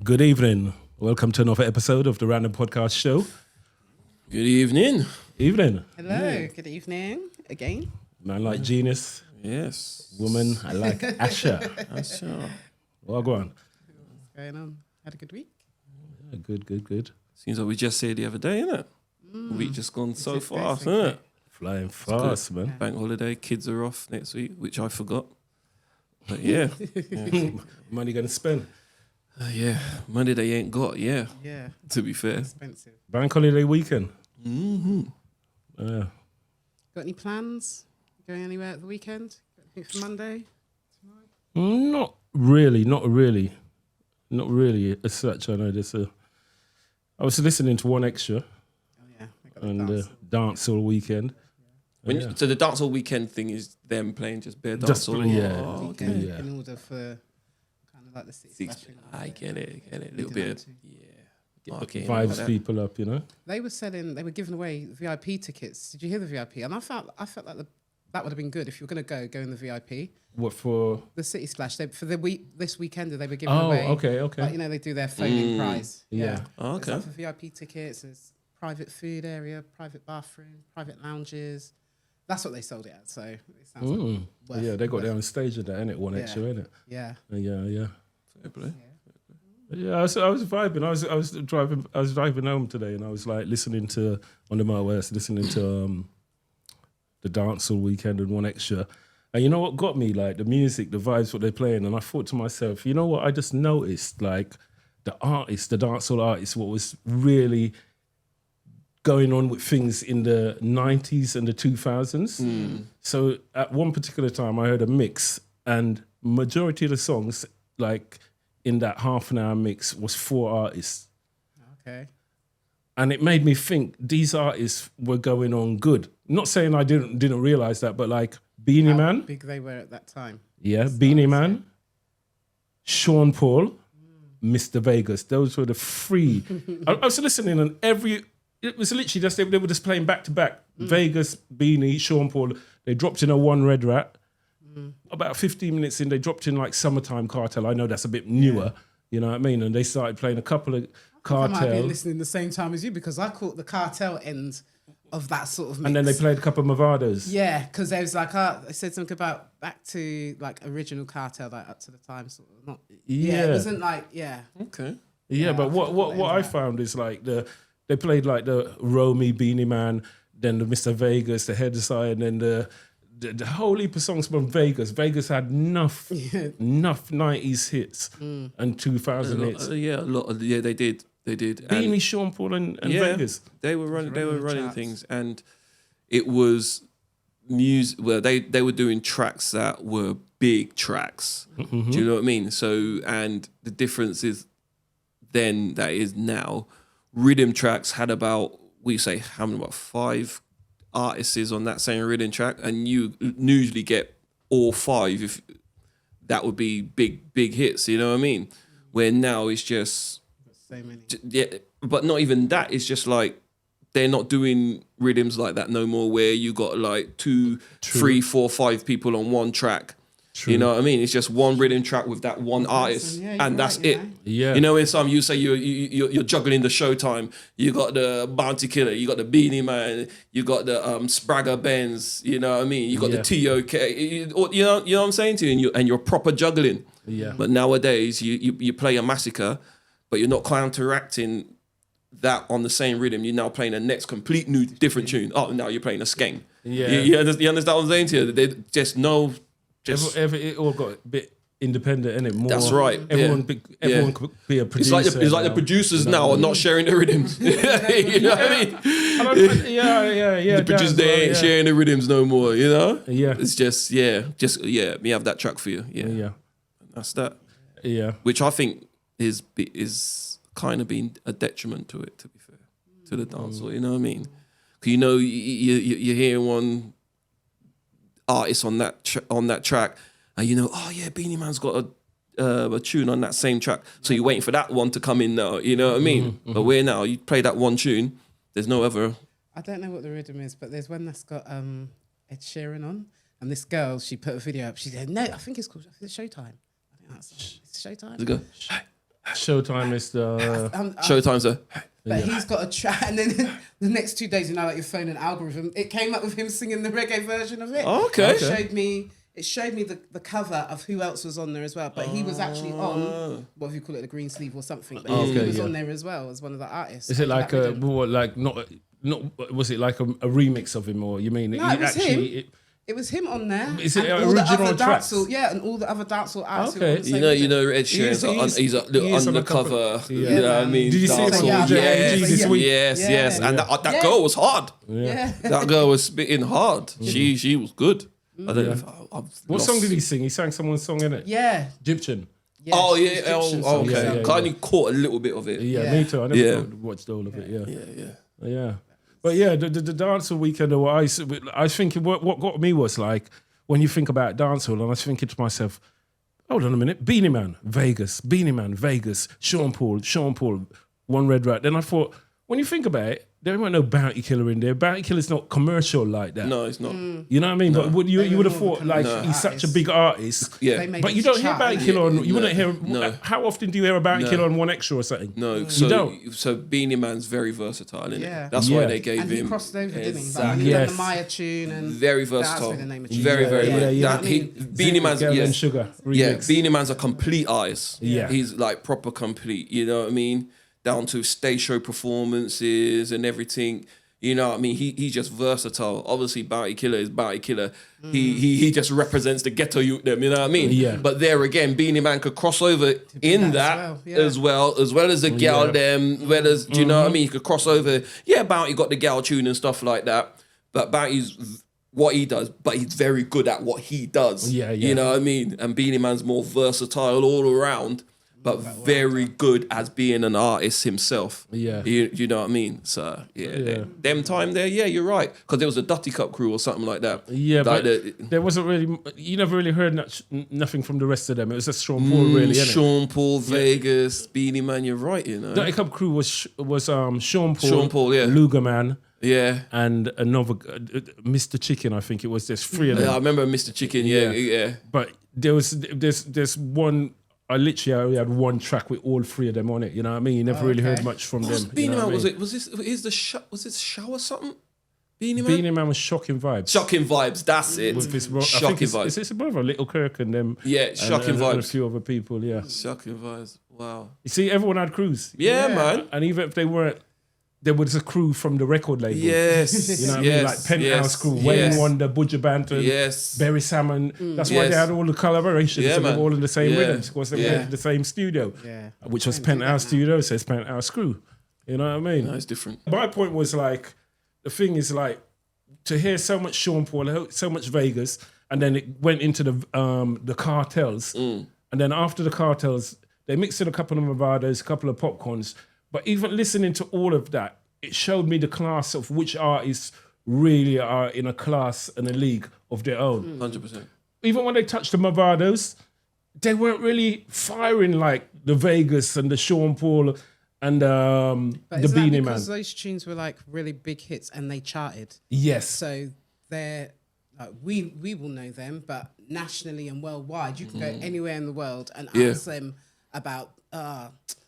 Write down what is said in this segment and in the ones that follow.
Good evening. Welcome to another episode of the Random Podcast Show. Good evening. Evening. Hello, good evening again. Man like Genius. Yes. Woman, I like Asher. Asher. Well, go on. What's going on? Had a good week? Yeah, good. Seems like we just said the other day, innit? The week just gone so It's fast, basically- innit? Flying fast, man. Bank holiday, kids are off next week, which I forgot. But yeah. Money gonna spend. Yeah. Money they ain't got, yeah, Yeah, to be fair. expensive. Bank holiday weekend. Mm-hmm. Got any plans? Going anywhere at the weekend? Got anything for Monday? Not really as such. I know there's a. I was listening to One Extra Oh yeah, I got the and dance. Dancehall Weekend. So the dancehall weekend thing is them playing just bare Just dancehall? yeah. Oh, okay. Weekend yeah. in order for kind of like the city splashing. I get it. A We little did bit. that too. Yeah. Okay. Vibes people up, you know. They were giving away VIP tickets. Did you hear the VIP? And I felt like that would have been good if you were going to go in the VIP. What for? The City Splash. For this weekender, they were giving Oh, away. okay. Like, you know, they do their phoning prize. Yeah. Oh, It's okay. like for VIP tickets, there's private food area, private bathroom, private lounges. That's what they sold it at. So it sounds like worth, Yeah, they got worth- their own stage of that, innit? One Yeah. Extra, innit? Yeah. Yeah. Fair play. Yeah, I was vibing. I was driving home today, and I was like listening to on the motorway, listening to the Dancehall Weekend and One Extra. And you know what got me? Like the music, the vibes, what they're playing. And I thought to myself, you know what? I just noticed like the dancehall artists, what was really going on with things in the 90s and the 2000s. So at one particular time, I heard a mix, and majority of the songs, like in that half an hour mix, was 4 artists. Okay. And it made me think these artists were going on good. Not saying I didn't realize that, but like Beenie How Man, big they were at that time. yeah, Beenie Man, Sean Paul, Mr. Vegas. Those were the 3. I was listening, and it was literally just they were just playing back to back. Vegas, Beenie, Sean Paul. They dropped in a One Red Rat. About 15 minutes in, they dropped in like Summertime Cartel. I know that's a bit newer, you know what I mean? And they started playing a couple of I might be Cartel. listening the same time as you because I caught the cartel end of that sort of mix. And then they played a couple of Movados. Yeah, because there was like, they said something about back to like original cartel, like up to the time, sort of. Not, Yeah. it wasn't like, yeah. Okay. Yeah, but what I found is like they played like the Romy, Beenie Man, then the Mr. Vegas, the Headside, and then the whole heap of songs from Vegas. Vegas had enough 90s hits and 2000 hits. Yeah, a lot. They did. Beenie, Sean Paul, and Vegas. They were running charts. things, and it was music. Well, they were doing tracks that were big tracks. Do you know what I mean? So, and the difference is then that is now. Rhythm tracks had about how many? About 5 artists on that same rhythm track, and you usually get all 5. If that would be big hits. You know what I mean? Where now it's just. So many. Yeah, but not even that. It's just like they're not doing rhythms like that no more. Where you got like 2, 3, 4, 5 people on one track. You know what I mean? It's just one rhythm track with that one artist, Yeah, you're and that's right, you it. know. Yeah. You know, in some you say you're juggling the Showtime. You got the Bounty Killer. You got the Beenie Man. You got the Spragga Benz. You know what I mean? You got the TOK. You know what I'm saying to you, and you're proper juggling. Yeah. But nowadays you play a massacre, but you're not counteracting that on the same rhythm. You're now playing a next complete new different tune. Oh, now you're playing a skeng. Yeah. You understand what I'm saying to you? They just know. It all got a bit independent, innit? More, That's right, Everyone yeah. could be a It's producer. like the producers now are not sharing the rhythms. You know what I mean? Yeah. The producers they ain't sharing the rhythms no more. You know? Yeah. It's just we have that track for you. Yeah. That's that. Yeah. Which I think is kind of been a detriment to it. To be fair, to the dancehall. You know what I mean? 'Cause you know you hear one artist on that track, and you know, oh yeah, Beenie Man's got a tune on that same track, so you're waiting for that one to come in now. You know what I mean? But where now you play that one tune, there's no other. I don't know what the rhythm is, but there's one that's got Ed Sheeran on, and this girl, she put a video up. She said, "No, I think it's called Showtime." I think it's Showtime. To go. Showtime is the. Showtime's a. But he's got a track, and then the next 2 days, like your phone and algorithm, it came up with him singing the reggae version of it. Oh, okay. It showed me the cover of who else was on there as well. But he was actually on, what do you call it, the green sleeve or something. But he was on there as well as one of the artists. Is it like not? Was it like a remix of him, or you mean? No, it was him. It was him on there. Is it and original tracks? And all the other dancehall artists. Okay. You know, Ed Sheeran's he's a little undercover. You know what I mean? Did you see him on this week? Yes. And that girl was hard. Yeah. That girl was spitting hard. She was good. I don't know if what song did he sing? He sang someone's song, innit? Yeah. Egyptian. Yeah, okay. I only caught a little bit of it. Yeah, me too. I never watched all of it. Yeah. But yeah, the Dancehall Weekender, I think what got me was like, when you think about dancehall, and I was thinking to myself, hold on a minute, Beenie Man, Vegas, Sean Paul, One Red Rat. Then I thought, when you think about it, there weren't no Bounty Killer in there. Bounty Killer's not commercial like that. No, it's not. You know what I mean? No. But you would have thought, like, he's such a big artist. Yeah. But you don't hear Bounty Killer on, you wouldn't hear, how often do you hear a Bounty Killer on One Extra or something? No, you don't. So Beenie Man's very versatile, isn't it? That's why they gave and him. He crossed over, didn't he? Exactly. Like, the Maya tune and very versatile. That's the name of tune. Very, very good. Yeah. Beenie Man's Sugar. Beenie Man's a complete artist. Yeah. He's like proper complete. You know what I mean? Down to stage show performances and everything. You know what I mean? He's just versatile. Obviously, Bounty Killer is Bounty Killer. He just represents the ghetto youth them, you know what I mean? Yeah. But there again, Beenie Man could cross over in that as well as the gal them, do you know what I mean? He could cross over. Yeah, Bounty got the gal tune and stuff like that. But Bounty's what he does, but he's very good at what he does. Yeah. You know what I mean? And Beenie Man's more versatile all around, but very good as being an artist himself. Yeah. You know what I mean? So, them time there, you're right. Because there was a Dutty Cup crew or something like that. Yeah, like but there wasn't really, you never really heard nothing from the rest of them. It was just Sean Paul, really, innit? Sean Paul, Vegas, Beenie Man, you're right, you know. Dutty Cup crew was Sean Paul, yeah. Luger Man. Yeah. And another, Mr. Chicken, I think it was. There's three of them. Yeah, I remember Mr. Chicken, yeah. But there's one, I literally only had one track with all three of them on it. You know what I mean? You never really heard much from them. Beenie Man, was this Show or something? Beenie Man? Beenie Man was Shocking Vibes. Shocking Vibes, that's it. With his Shocking Vibes. Is this a brother, Little Kirk and them? Yeah, Shocking Vibes. And a few other people, yeah. Shocking Vibes, wow. You see, everyone had crews. Yeah, man. And even if they weren't, there was a crew from the record label. Yes. You know what I mean? Like Penthouse crew, Wayne Wonder, Butcher Banton, Berry Salmon. That's why they had all the collaborations. Yeah, so they were all in the same rhythms because they were in the same studio, which was Penthouse Studio, so it's Penthouse crew. You know what I mean? No, it's different. My point was like, the thing is like, to hear so much Sean Paul, so much Vegas, and then it went into the Cartels. And then after the Cartels, they mixed in a couple of Movados, a couple of popcorns. But even listening to all of that, it showed me the class of which artists really are in a class and a league of their own. 100%. Even when they touched the Movados, they weren't really firing like the Vegas and the Sean Paul and the Beenie Man. Because those tunes were like really big hits and they charted. Yes. So they're we will know them, but nationally and worldwide, you can go anywhere in the world and ask them about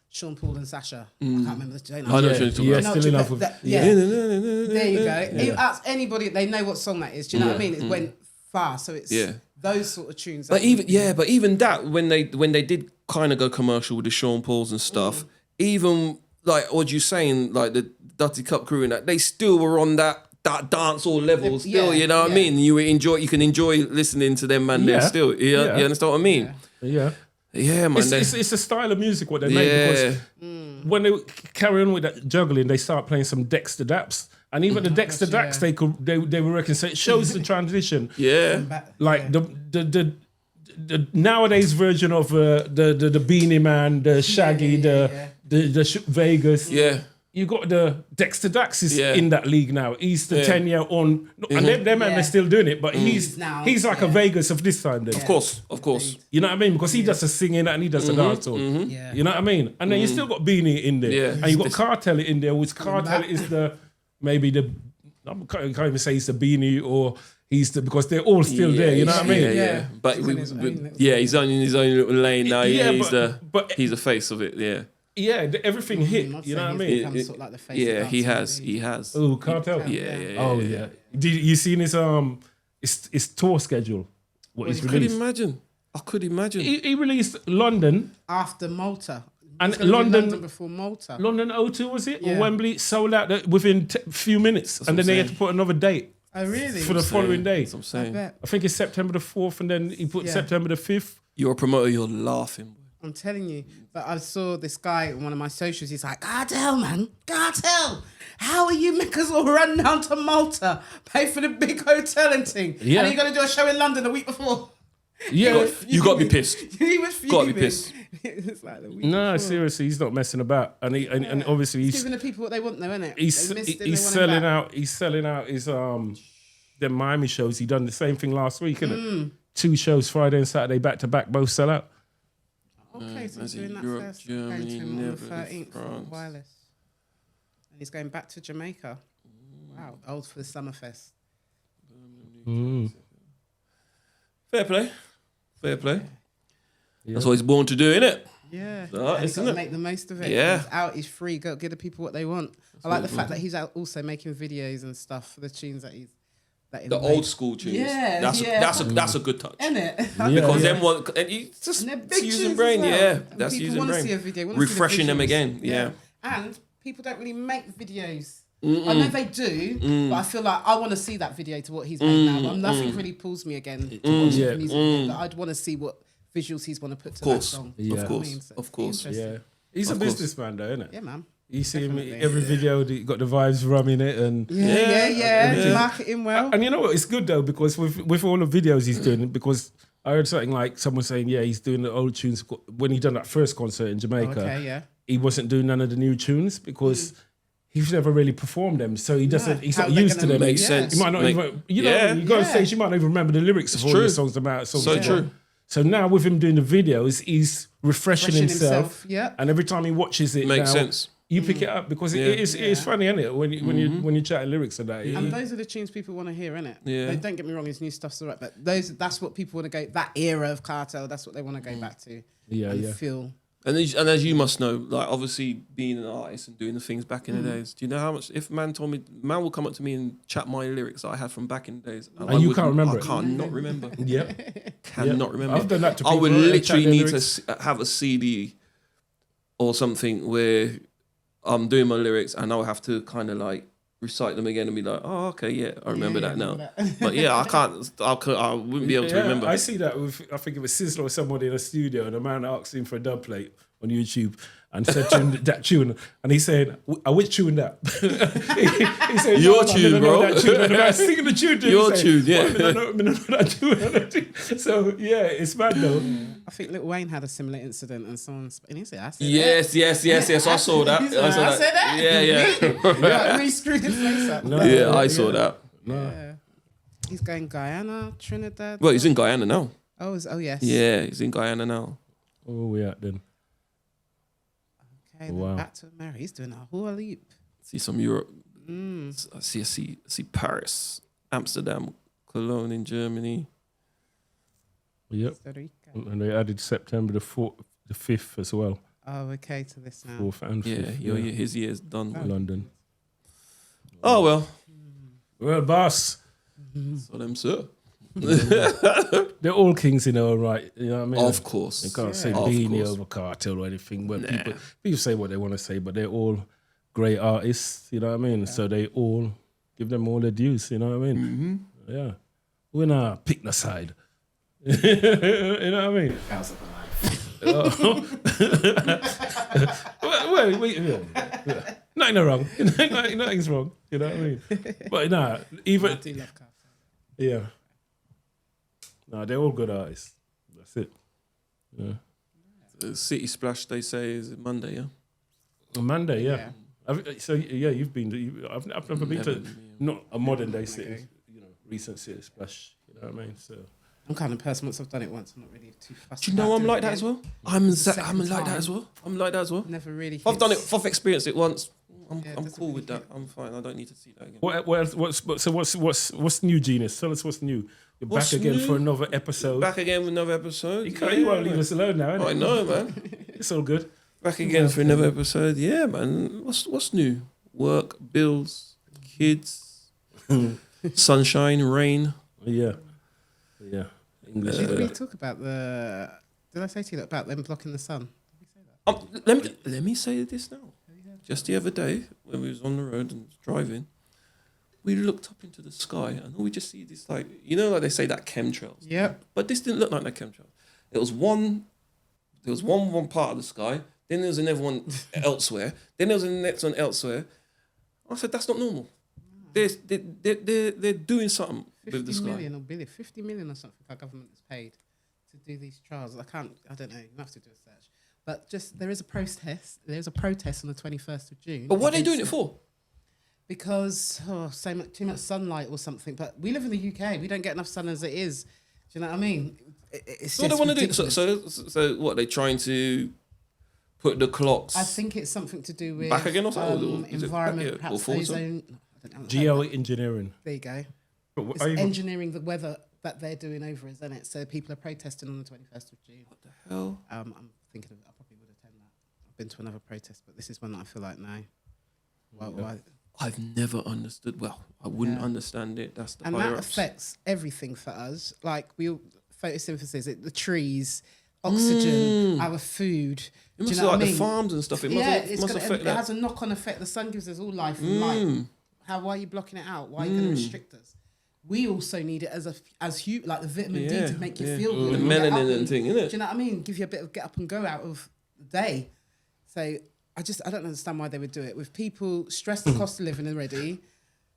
Sean Paul and Sasha. I can't remember the name. I know Still in Love with... There you go. You ask anybody, they know what song that is. Do you know what I mean? It went far, so it's those sort of tunes. But even that, when they did kind of go commercial with the Sean Pauls and stuff, even like what you saying, like the Dutty Cup crew and that, they still were on that dancehall level still. You know what I mean? You can enjoy listening to them, man. They're still. You understand what I mean? Yeah, man. It's a style of music what they make because when they carry on with that juggling, they start playing some Dexter Daps, and even the Dexter Daps they were working. So it shows the transition. Like the nowadays version of the Beenie Man, the Shaggy, the Vegas. You got the Dexter Dax is in that league now. He's the 10-year on, and them man are still doing it, but he's like a Vegas of this time. Then. Of course. You know what I mean? Because he does the singing and he does the dancehall. You know what I mean? And then you still got Beenie in there, and you got Cartel in there, which Cartel is I can't even say it's the Beenie, or because they're all still there. You know what I mean? Yeah. But He's in his own little he's on in his own little lane now. Yeah, But he's the face of it. Yeah. Yeah, everything hit. I'd You say know what I he's mean? become sort of like the face Yeah, of he dance has. He has. Oh, Cartel. Yeah. Oh yeah. Did you seen his tour schedule? What he's I could released? imagine. I could imagine. He released London. after Malta. And He's gonna do London- London before Malta. London O2 was it? Yeah. Or Wembley sold out within a few minutes, and what then they I'm had to put another date Oh really? for the following day. That's what I'm I saying. bet. I think it's September the 4th, and then he put Yeah. September the 5th. You're a promoter. You're laughing. I'm telling you. But I saw this guy on one of my socials. He's like, Cartel, man. Cartel. How are you make us all run down to Malta, pay for the big hotel and thing? Yeah. And you're going to do a show in London the week before? Yeah. You got to be pissed. He was Gotta be fuming. pissed. It's like the week No, before. seriously, he's not messing about, and obviously He's he's giving the people what they want, though, isn't it? he's They missed it, they he's want him selling back. out. He's selling out his the Miami shows. He done the same thing last week, innit? 2 shows Friday and Saturday back to back, both sell out. Okay, so he's as in doing that Europe, first. Germany, Going to him on the Netherlands, 13th for France. Wireless. And he's going back to Jamaica. Wow, old for the Summerfest. Fair play. Fair play. Yeah. That's what he's born to do, innit? Yeah, Right, and he's isn't got to it? make the most of it. Yeah. He's out, he's free, go give the people what they want. I like the fact that he's out also making videos and stuff for the tunes that he's... The old school tunes. Yeah, that's yeah. that's a good touch. Isn't it? Yeah, Because yeah. them one, and you just And they're big using tunes brain, as well. yeah. And That's people using wanna brain. see a video, wanna see the refreshing them visuals. again, yeah. And people don't really make videos. I know they do, but I feel like I want to see that video to what he's made now. Nothing really pulls me again to watch Yeah. the music video, but I'd want to see what visuals he's want to put to that Course. song. Yeah. Of I course, mean, so of it's course. interesting. Yeah, he's Of a course. businessman, though, isn't it? Yeah, man. You see him Definitely. every video. He got the vibes rumming it, and Yeah. Marketing well. And you know what? It's good though, because with all the videos he's doing, because I heard something like someone saying, yeah, he's doing the old tunes when he done that first concert in Jamaica. Okay, yeah. He wasn't doing none of the new tunes because he's never really performed them, so he doesn't. He's How not they used to gonna- them. Makes Yeah. sense. He might not even. You know, Yeah. you go on Yeah. stage, you might not even remember the lyrics of all true. the songs about songs. So he's true. done. So now with him doing the videos, he's refreshing Refreshing himself. himself, yeah. And every time he watches it, Makes now, sense. You pick it up because Yeah. it is funny, isn't it? When you chat lyrics of that. And those are the tunes people want to hear, innit? Yeah. Like, don't get me wrong, his new stuff's alright, but that's what people want to go, that era of Cartel, that's what they want to go back to. Yeah, and yeah. feel. And as you must know, like obviously being an artist and doing the things back in the days, do you know how much? If man will come up to me and chat my lyrics that I had from back in the days, And you can't remember I it? can't not remember. Yep. Cannot remember. I've done that to I would people, chat literally their need lyrics. to have a CD or something where I'm doing my lyrics and I'll have to kind of like recite them again and be like, oh, okay, yeah, I remember that now. But yeah, I wouldn't be able to remember. I see that with, I think it was Sizzler or somebody in a studio, and a man asked him for a dub plate on YouTube and said to him that tune, and he said, which tune that? he said, Your "No, I tune, never know bro." that tune. And the man singing the tune to him, Your he said, tune, yeah. "Well, I don't know that tune." So yeah, it's mad though. I think Lil Wayne had a similar incident and someone's, and he said, I said Yes. I saw that. I said that. Yeah. And he screwed his face up. No, Yeah, I saw that. Yeah. He's going Guyana, Trinidad. Well, he's in Guyana now. Oh yes. Yeah, he's in Guyana now. Oh yeah, then. Okay, then Wow. back to America. He's doing a whole leap. See some Europe. I see Paris, Amsterdam, Cologne in Germany. Yep. Costa Rica. And they added September the 5th as well. Oh, okay, to this now. 4th and 5th. Yeah, his year's done. London. Oh well, Well, boss, so them sir. they're all kings in their own right. You know what I mean? Of course. You can't say Of Beenie course. over Cartel or anything. But people say what they want to say, but they're all great artists. You know what I mean? So they all give them all their dues. You know what I mean? Yeah. We're not pick the side. You know what I mean? Yeah. Nothing wrong. Nothing's wrong. You know what I mean? But nah, I even do love Cartel. yeah. No, they're all good artists. That's it. Yeah. The City Splash, they say, is Monday. Yeah. On Monday, yeah. So yeah, you've been. I've never been to not a modern day city. You know, recent city splash. You know what I mean? So I'm kind of person. Once I've done it once, I'm not really too fussed. Do you know about I'm doing like it that as again. well? I'm second like that time. as well. I'm like that as well. Never really. If I've done it, if I've experienced it once, I'm cool with that. I'm fine. I don't need to see that again. What's new, Genius? Tell us what's new. You're back again for another episode. Back again with another episode. You won't leave us alone now, innit? I know, man. It's all good. Back again for another episode. Yeah, man. What's new? Work, bills, kids, sunshine, rain. Yeah. English. Did we talk about Did I say to you about them blocking the sun? Let me say this now. Just the other day, when we was on the road and driving, we looked up into the sky and we just see this, like, you know, like they say that chemtrails. Yep. But this didn't look like that chemtrails. There was one part of the sky, then there was another one elsewhere, then there was the next one elsewhere. I said, that's not normal. They're doing something with the sky. 50 million or something our government has paid to do these trials. I don't know, you have to do a search. But just, there is a protest. There's a protest on the 21st of June. But what are they doing it for? Because too much sunlight or something. But we live in the UK. We don't get enough sun as it is. Do you know what I mean? It's what just they want to do? ridiculous. So what? They're trying to put the clocks. I think it's something to do with back again or something. Environment, perhaps ozone. I don't know. Geoengineering. There you go. But It's engineering the weather that they're doing over, isn't it? So people are protesting on the 21st of June. What the hell? I'm thinking I probably would attend that. I've been to another protest, but this is one that I feel like no. Why? I've never understood. Well, I wouldn't understand it. That's the And higher that ups. affects everything for us. Like photosynthesis, the trees, oxygen, our food. It must Do you be know like what I the mean? farms and stuff. It must affect it that. has a knock-on effect. The sun gives us all life and light. Why are you blocking it out? Why are you going to restrict us? We also need it as like the vitamin D to make you feel good. The and get up melanin and thing, innit? Do you know what I mean? Give you a bit of get up and go out of the day. So I don't understand why they would do it. With people stressed the cost of living already,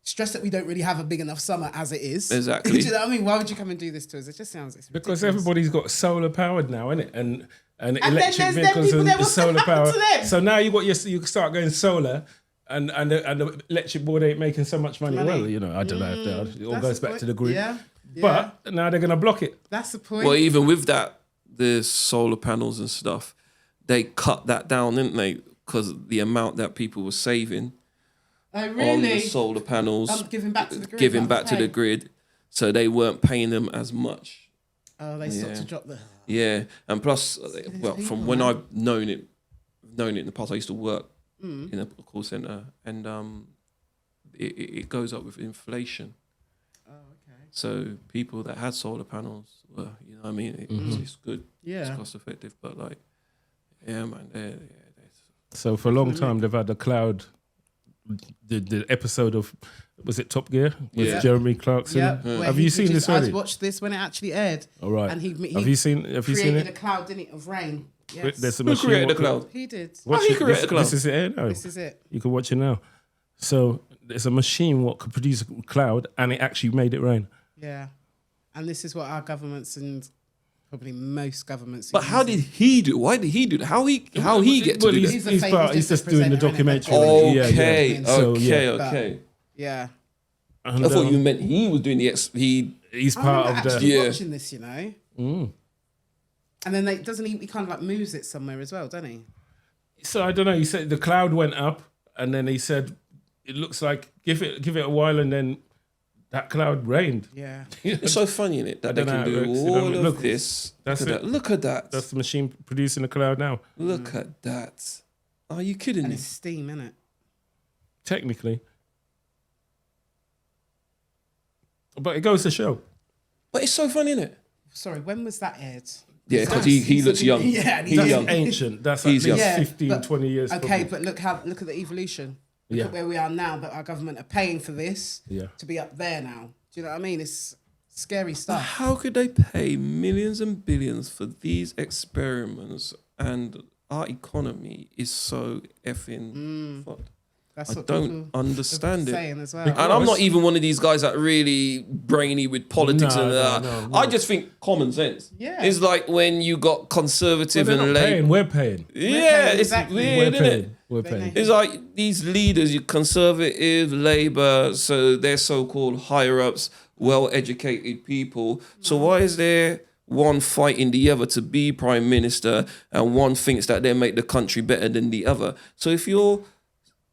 stressed that we don't really have a big enough summer as it is. Exactly. Do you know what I mean? Why would you come and do this to us? It just sounds it's Because ridiculous. everybody's got solar powered now, innit? And then electric there's them vehicles people and that the what's solar gonna happen power. to them? So now you start going solar, and the electric board ain't making so much money. Well, you know, I don't know. It all That's goes the back point. to the grid. Yeah. But now they're gonna block it. That's the point. Well, even with that, the solar panels and stuff, they cut that down, didn't they? Because the amount that people were saving Oh, on really? the solar panels, Giving back to the grid. giving that was back to the paid. grid, so they weren't paying them as much. Oh, they stopped to drop the. Yeah, and plus, well, people, from when man. I've known it in the past, I used to work in a call center, and it goes up with inflation. Oh, okay. So people that had solar panels, well, you know what I mean? It's good. Yeah. It's cost effective, but like, yeah, man. So for a long time they've had the cloud. The episode of, was it Top Gear with Yeah. Jeremy Clarkson? Yeah. where Have he you seen produced- this already? I watched this when it actually aired. All right. And he Have you seen created a it? cloud, didn't he, of rain? Yes. There's a Who machine. created the cloud? He did. Watch he it. created the cloud? This is it. No. This is it. You can watch it now. So there's a machine what could produce a cloud, and it actually made it rain. Yeah. And this is what our governments and probably most governments. But how did he do? Why did he do that? How he get to Well, do he's, that? He's he's just doing the presenter, innit? documentary. Okay, Yeah. So, yeah. okay. Yeah. And, I thought you meant he was doing the he's I part remember of the. actually Yeah. watching this, you know. And then he kind of like moves it somewhere as well, doesn't he? So I don't know. He said the cloud went up, and then he said, "It looks like give it a while, and then that cloud rained." Yeah. It's so funny, isn't it? That they I don't can know how it do works. all Look, of this. that's it. Look at that. That's the machine producing the cloud now. Look at that. Are you kidding And me? it's steam, innit? Technically, but it goes to show. But it's so funny, isn't it? Sorry, when was that aired? Yeah, because he looks young. Yeah, and He's That's young. ancient. That's He's at least young. 15, but- 20 years. Okay, probably. but look at the evolution. Look Yeah. at where we are now, that our government are paying for this Yeah. to be up there now. Do you know what I mean? It's scary stuff. How could they pay millions and billions for these experiments and our economy is so effing fucked? That's I what don't people understand are it. saying as well. And I'm not even one of these guys that really brainy with politics No, and that. no. I just think common sense. Yeah. It's like when you got conservative They're and not paying. Labour. We're paying. Yeah, paying, it's exactly. weird, We're isn't it? paying. We're They paying. know. It's like these leaders, you conservative, Labour, so they're so-called higher-ups, well-educated people. So why is there one fighting the other to be prime minister and one thinks that they make the country better than the other? So if you're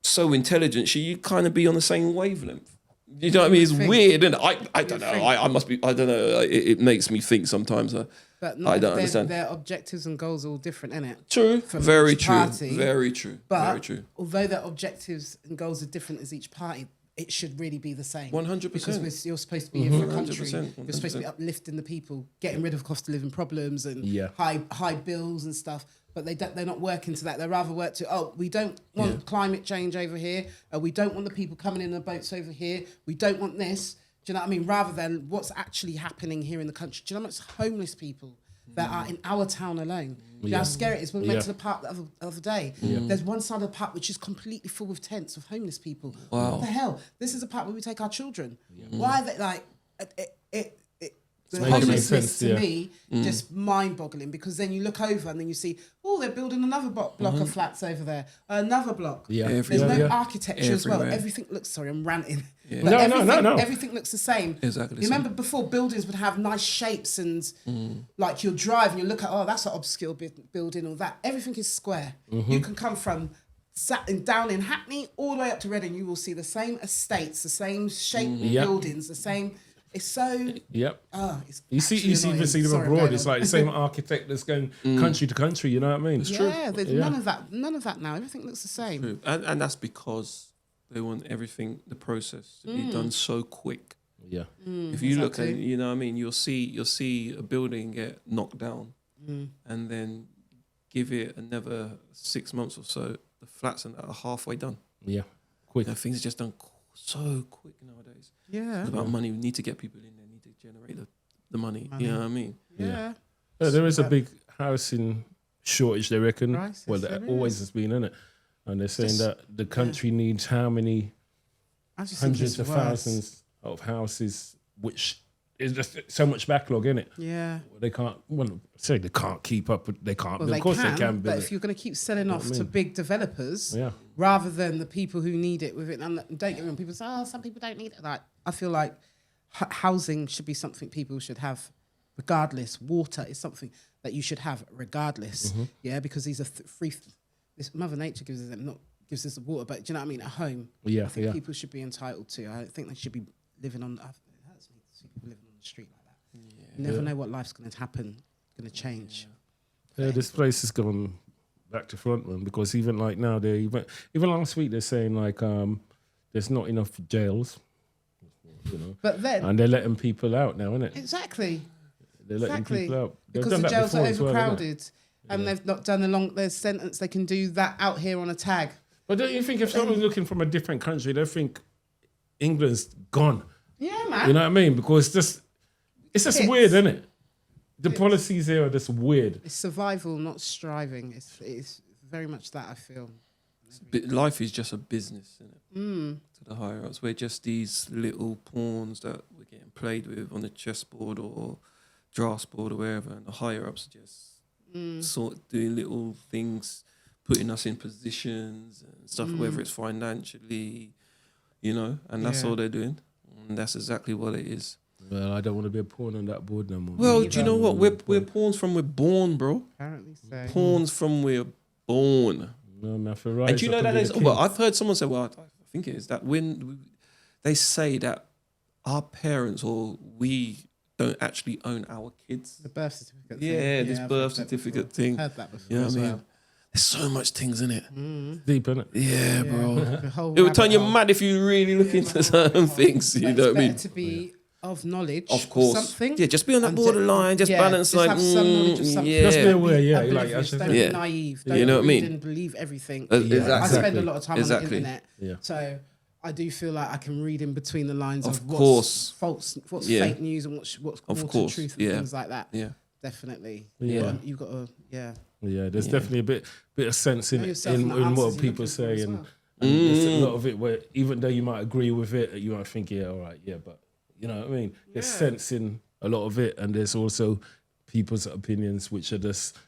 so intelligent, you kind of be on the same wavelength. You know what I mean? It's weird, and I don't know. I must be. I don't know. It makes me think sometimes. But I don't understand. Their objectives and goals are all different, innit? True. From Very each true. party. Very true. But very true. although their objectives and goals are different as each party, it should really be the same. 100%. Because you're supposed to be here for a country. 100%. You're supposed to be uplifting the people, getting rid of cost of living problems and high bills and stuff. But they're not working to that. They rather work to, we don't want climate change over here. We don't want the people coming in the boats over here. We don't want this. Do you know what I mean? Rather than what's actually happening here in the country. Do you know how much homeless people that are in our town alone? You know how scary it is? When we went to the park the other day, there's one side of the park which is completely full with tents of homeless people. Wow. What the hell? This is a park where we take our children. Why are they like... The making homelessness sense, to me just mind-boggling, because then you look over and then you see, they're building another block of flats over there, another block. There's no architecture as well. Everything looks... Sorry, I'm ranting. Yeah. But No. everything looks the same. Exactly. You remember before, buildings would have nice shapes and like you'll drive and you look at, that's an obscure building or that. Everything is square. You can come from down in Hackney all the way up to Reading, you will see the same estates, the same shape buildings, the same... It's so... It's you see them abroad. It's like the same architect that's going country to country. You know what I mean? It's true. There's none of that now. Everything looks the same. True. And that's because they want everything, the process, to be done so quick. Yeah. If you look at, you know what I mean, you'll see a building get knocked down, and then give it another 6 months or so, the flats are halfway done. Yeah. Quick. Things are just done so quick nowadays. Yeah. It's about money. We need to get people in there. Need to generate the money. You know what I mean? Yeah. There is a big housing shortage, they reckon. Crisis, Well, there always has been, innit? And they're saying that the country needs how many hundreds of thousands of houses, which is just so much backlog, innit? Yeah. They can't, say they can't keep up, but they can't. Well, of course they can. But if you're going to keep selling off to big developers, Yeah. rather than the people who need it with it, and don't get me wrong, people say, some people don't need it. Like, I feel like housing should be something people should have regardless. Water is something that you should have regardless. Yeah, because these are free. This Mother Nature gives us the water, but do you know what I mean? At home, I think people should be entitled to. I don't think they should be living on. It hurts me to see people living on the street like that. You never know what life's going to happen, going to change. Yeah, this place is going back to front, man, because even like now, even last week they're saying like there's not enough jails, you know. But then, and they're letting people out now, innit? Exactly. They're letting people out because the jails are overcrowded, and they've not done their sentence. They can do that out here on a tag. But don't you think if someone's looking from a different country, they think England's gone? Yeah, man. You know what I mean? Because it's just weird, isn't it? The policies here are just weird. It's survival, not striving. It's very much that, I feel. Life is just a business, isn't it? To the higher ups, we're just these little pawns that we're getting played with on the chessboard or drafts board or wherever, and the higher ups are just sort of doing little things, putting us in positions and stuff, whether it's financially, you know, and that's all they're doing, and that's exactly what it is. Well, I don't want to be a pawn on that board no more. Well, do you know what? We're pawns from we're born, bro. Apparently so. Pawns from we're born. No, man, for right. And do you know that is? Well, I've heard someone say, well, I think it is that when they say that our parents or we don't actually own our kids. The birth certificate. Yeah, thing. this birth certificate thing. Heard that before. You know what I mean? Well. There's so much things in it. Deep, innit? Yeah, bro. It It would turn you mad if you really look into certain things. You know what I mean? To be of knowledge, Of course. something. Yeah, just be on that borderline, just balance just like, have some knowledge of something. yeah. Just be aware, yeah. Oblivious, Like, don't yeah. be naive. Don't You know what I read mean? and believe everything. Exactly. I spend a lot of time on the Exactly. internet, Yeah. so I do feel like I can read in between the lines Of of course. what's false, what's Yeah. fake news, and what's Of more course, truth, and yeah. things like that. Yeah. Definitely. Yeah. You've got to, Yeah, there's definitely a bit of sense in Know yourself and the in answers what you're people looking for say, as and, well. and there's a lot of it where even though you might agree with it, you might think, yeah, all right, yeah, but you know what I mean? There's sense in a lot of it, and there's also people's opinions which are just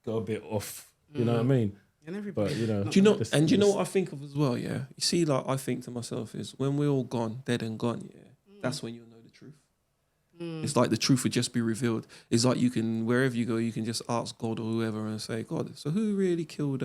go a bit off. You know what I mean? And everybody. But you know, Do you know? just- And do you know just- what I think of as well? Yeah, you see, like I think to myself is when we're all gone, dead and gone. Yeah, that's when you'll know the truth. It's like the truth would just be revealed. It's like you can wherever you go, you can just ask God or whoever and say, God, so who really killed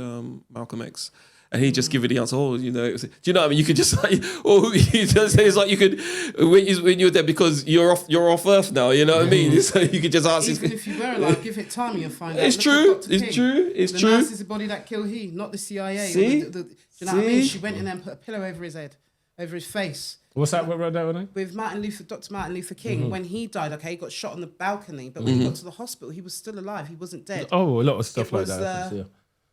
Malcolm X? And he just give it the answer. Oh, you know, do you know what I mean? You could just like, it's like you could when you're there because you're off Earth now. You know what I mean? So you could just ask. Even if you were alive, give it time, you'll find out. It's true. It's true. It's true. The nurse is the body that killed he, not the CIA. See? Do you know what I mean? She went in there and put a pillow over his head, over his face. What's that? What wrote that one? With Dr. Martin Luther King, when he died, he got shot on the balcony, but when he got to the hospital, he was still alive. He wasn't dead. Oh, a lot of stuff like that. It was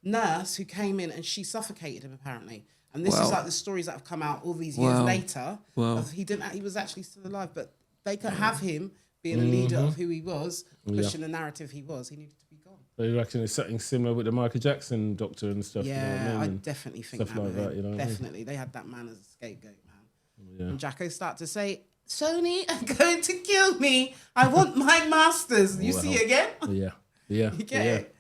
nurse who came in and she suffocated him apparently. And this is like the stories that have come out all these years later. Wow. He was actually still alive, but they could have him being a leader of who he was, pushing the narrative he was. He needed to be gone. So you reckon it's something similar with the Michael Jackson doctor and stuff? Yeah, you know what I mean? I definitely think stuff like that. You know, definitely, they had that man as a scapegoat, man. Yeah. And Jacko started to say, "Sony are going to kill me. I want my masters." You see again? Yeah. You get it?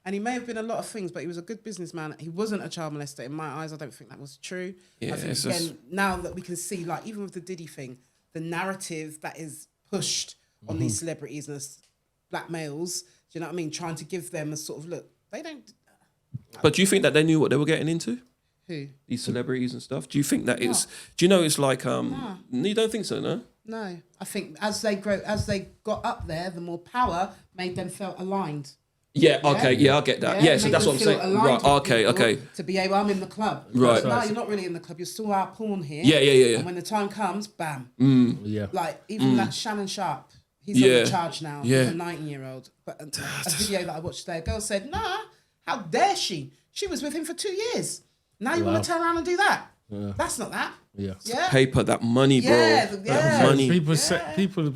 And he may have been a lot of things, but he was a good businessman. He wasn't a child molester. In my eyes, I don't think that was true. Yeah, I think, again, now that we can see, like, even with the Diddy thing, the narrative that is pushed on these celebrities and black males, do you know what I mean? Trying to give them a sort of look. They don't... But do you think that they knew what they were getting into? Who? These celebrities and stuff? Do you think that it's... Do you know it's like... You don't think so, no? No. I think as they got up there, the more power made them feel aligned. Yeah, okay, yeah, I get that. Yeah, so that's what I'm saying. Right, okay. To be able, I'm in the club. Right. No, you're not really in the club. You're still our pawn here. Yeah. And when the time comes, bam. Yeah. Like, even that Shannon Sharp, he's on charge now. Yeah. He's a 19-year-old. But a video that I watched today, a girl said, nah, how dare she? She was with him for 2 years. Now you want to turn around and do that? Yeah. That's not that. Yeah. Paper, that money, bro. That money. People set people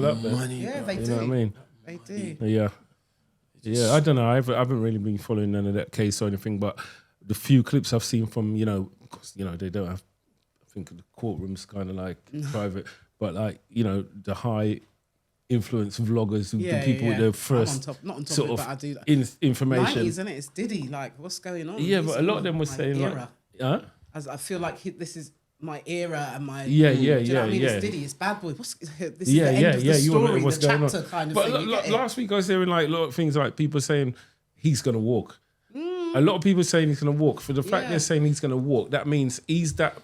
up there. Money, yeah, bro. they You do. know what I mean? They do. Yeah. Yeah, I don't know. I haven't really been following none of that case or anything, but the few clips I've seen from, they don't have, I think the courtroom's kind of like private, but like, the high influence vloggers, the people with their first not on top sort of it, of but I do that. information. 90s, isn't it? It's Diddy. Like, what's going on? Yeah, This but a is lot of them were saying era. As I feel like this is my era and my... Do you know what I mean? It's Diddy, it's Bad Boy. This is the end of the you wanna story, know what's the going chapter on. kind of But thing. last week I was hearing like a lot of things like people saying he's gonna walk. A lot of people saying he's gonna walk. For the fact they're saying he's gonna walk, that means he's got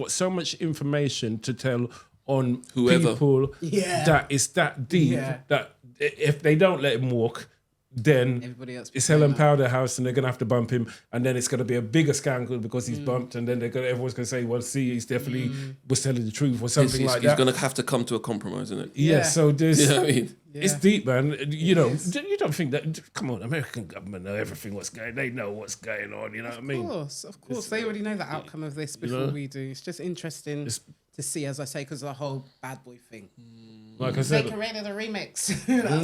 so much information to tell on Whoever. people that it's that deep that if they don't let him walk, then Everybody else it's Helen Powder House and they're gonna have to bump him, and then it's gonna be a bigger scandal because he's bumped, and then everyone's gonna say, well, see, he's definitely was telling the truth or something like that. He's gonna have to come to a compromise, isn't it? Yeah, so there's... You know what I mean? It's deep, man. You don't think that... Come on, American government know everything what's going... They know what's going on, you know what I mean? Of course. They already know the outcome of this before we do. It's just interesting to see, as I say, because of the whole Bad Boy thing. Like I said... They created a remix. you know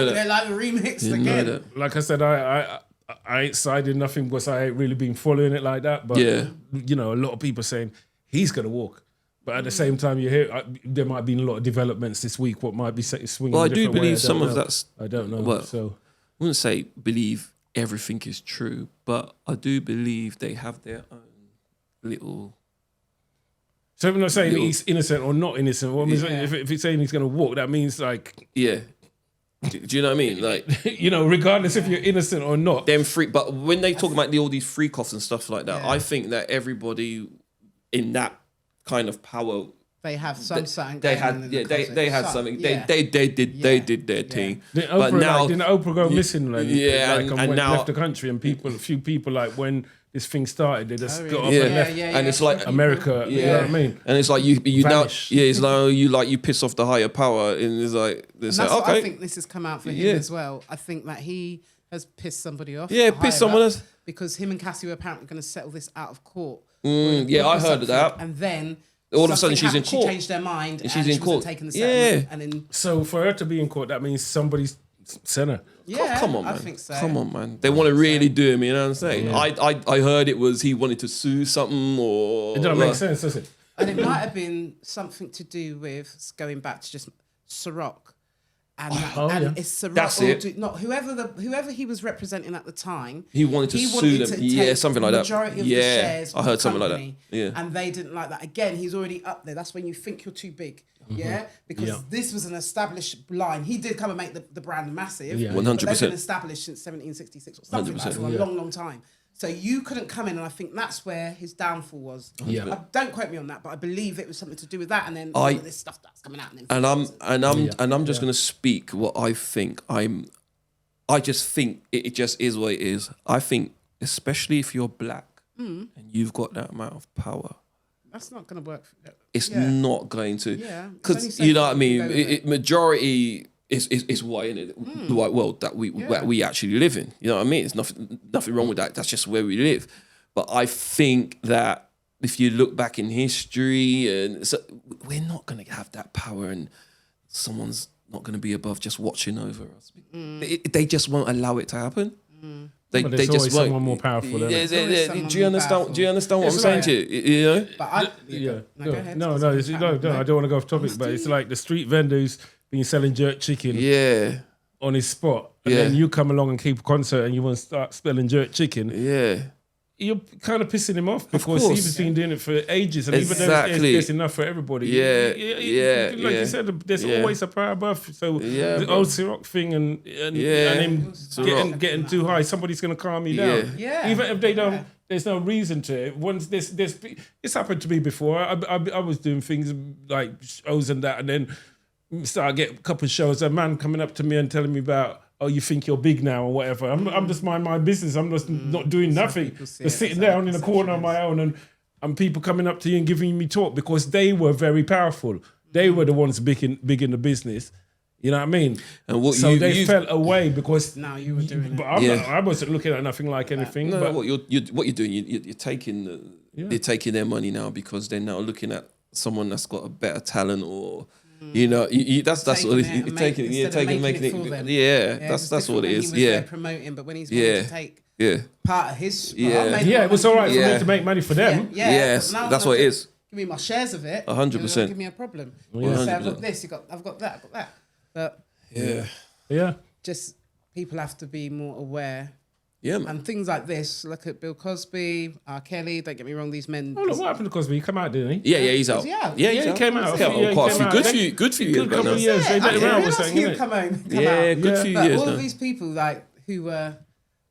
that. They're like a remix again. Know that. Like I said, I ain't siding nothing because I ain't really been following it like that. But, a lot of people saying he's going to walk. But at the same time, you hear there might be a lot of developments this week. What might be swinging? Well, I a do different way. believe some of that's... I don't know. Well, so I wouldn't say believe everything is true, but I do believe they have their own little... So I'm not saying he's innocent or not innocent. What I'm saying, if he's saying he's going to walk, that means like... Yeah. Do you know what I mean? Like, regardless if you're innocent or not. them freak... But when they talk about all these freak-offs and stuff like that, I think that everybody in that kind of power... They have something. They had something. They did their thing. Didn't But now, Oprah go missing? Like, and now left the country, and a few people like when this thing started, they just got off Yeah. and left. and it's like America, you know what I mean? And it's like you now, Vanish. it's like you piss off the higher power, and it's like And that's what I think this has come out for him as well. I think that he has pissed somebody off. Yeah, pissed someone else. Because him and Cassie were apparently going to settle this out of court. Yeah, I heard of that. And then all of a sudden she's in She court. changed their mind and she's she in court. taking the settlement. And then So for her to be in court, that means somebody's sent her. Come on, man. I think so. Come on, man. They want to really do him, you know what I'm saying? Yeah. I heard it was he wanted to sue something or... It doesn't make sense, does it? And it might have been something to do with going back to just Ciroc. And it's Ciroc. That's it. Whoever he was representing at the time. He wanted to sue them. Yeah, something like that. Majority of the shares. I heard something like that. Yeah. And they didn't like that. Again, he's already up there. That's when you think you're too big. Yeah, because this was an established line. He did come and make the brand massive. 100%. But they've been established since 1766 or something like that for a long, long time. So you couldn't come in, and I think that's where his downfall was. Yeah. Don't quote me on that, but I believe it was something to do with that, and then all of this stuff that's coming out. And I'm just going to speak what I think. I just think it just is what it is. I think, especially if you're black and you've got that amount of power, that's not going to work. It's not going to. Yeah. Because you know what I mean. Majority is white, isn't it? The white world that we actually live in. You know what I mean? It's nothing wrong with that. That's just where we live. But I think that if you look back in history, and so we're not going to have that power, and someone's not going to be above just watching over us. They just won't allow it to happen. They just always won't. someone more powerful. Do you understand? Do you understand what I'm saying to you? You know? But No, I don't want to go off topic, but it's like the street vendors been selling jerk chicken on his spot, and then you come along and keep a concert and you want to start selling jerk chicken. You're kind of pissing him off because he's been doing it for ages, and even though there's enough for everybody. Like you said, there's always a power above. So the old Ciroc thing and him getting too high, somebody's going to calm you down. Even if they don't, there's no reason to it. Once it's happened to me before. I was doing things like shows and that, and then start getting a couple of shows. A man coming up to me and telling me about, oh, you think you're big now or whatever. I'm just mind my business. I'm just not doing nothing. Just sitting down in a corner on my own, and people coming up to you and giving me talk because they were very powerful. They were the ones big in the business. You know what I mean? And they fell away because now you were doing it. But I wasn't looking at nothing like anything. No, but what you're doing, you're taking they're taking their money now because they're now looking at someone that's got a better talent or. You know, that's what it is. You're taking it, making it. Yeah, that's what it is. Yeah, promoting, but when he's going to take part of his, it was all right for me to make money for them. Yes, that's what it is. Give me my shares of it. 100%. Give me a problem. Say, I've got this. I've got that. But just people have to be more aware. Yeah, man. And things like this, look at Bill Cosby, R. Kelly, don't get me wrong, these men... Oh, look, what happened to Cosby? He came out, didn't he? Yeah, he's out. Yeah, he came out. Good few years. Couple of years. They let him out with something, innit? Come out. Good few years. All of these people, like, who were...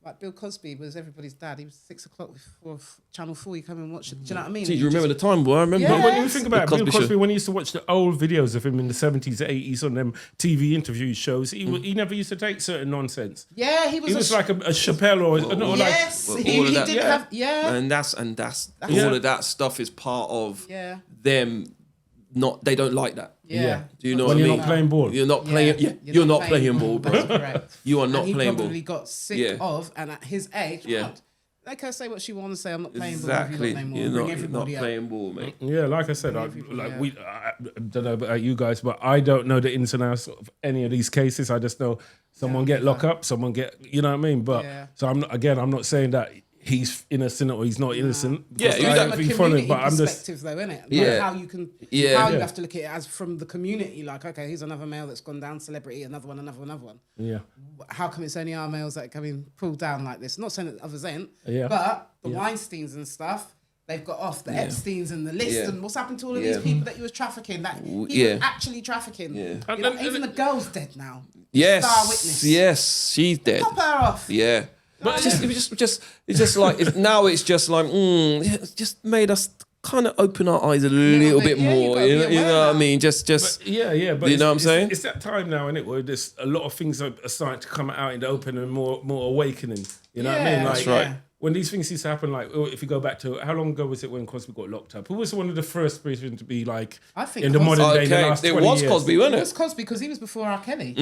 Like Bill Cosby was everybody's dad. He was 6 o'clock before Channel 4. You come and watch it. Do you know what I mean? See, you remember the time, boy? I remember. Yeah. When you think about it, Bill Cosby, when he used to watch the old videos of him in the 70s, 80s on them TV interview shows, he never used to take certain nonsense. Yeah, he was like a Chappelle or he did have and that's all of that stuff is part of them. They don't like that. Yeah. Do you know when what I mean? You're not playing ball. You're not playing. You're not playing ball, bro. That's correct. You are not and playing ball. He probably got sick of, and at his age, let her say what she wants to say. I'm not playing ball. Exactly. You're not playing ball, mate. Yeah, like I said, I don't know about you guys, but I don't know the ins and outs of any of these cases. I just know someone get locked up, someone get, you know what I mean? But so I'm not saying that he's innocent or he's not innocent. Yeah, from a community perspective, though, isn't it? Like how you can, you have to look at it as from the community. Like, okay, here's another male that's gone down, celebrity, another one. Yeah. How come it's only our males that are coming pulled down like this? Not saying that others ain't, but the Weinsteins and stuff, they've got off the Epsteins and the list, and what's happened to all of these people that he was trafficking? That he was actually trafficking. Yeah. You know, even the girl's dead now. Yes. Star witness. Yes, she's dead. Pop her off. Yeah. But it's just made us kind of open our eyes a little bit more. You know what I mean? But you know what I'm saying? It's that time now, isn't it, where there's a lot of things are starting to come out in the open and more awakening. You know what I mean? Like, that's right. When these things used to happen, like if you go back to how long ago was it when Cosby got locked up? Who was one of the first person to be like in the modern day? The last 20 years? Cosby, wasn't it? It was Cosby because he was before R. Kelly,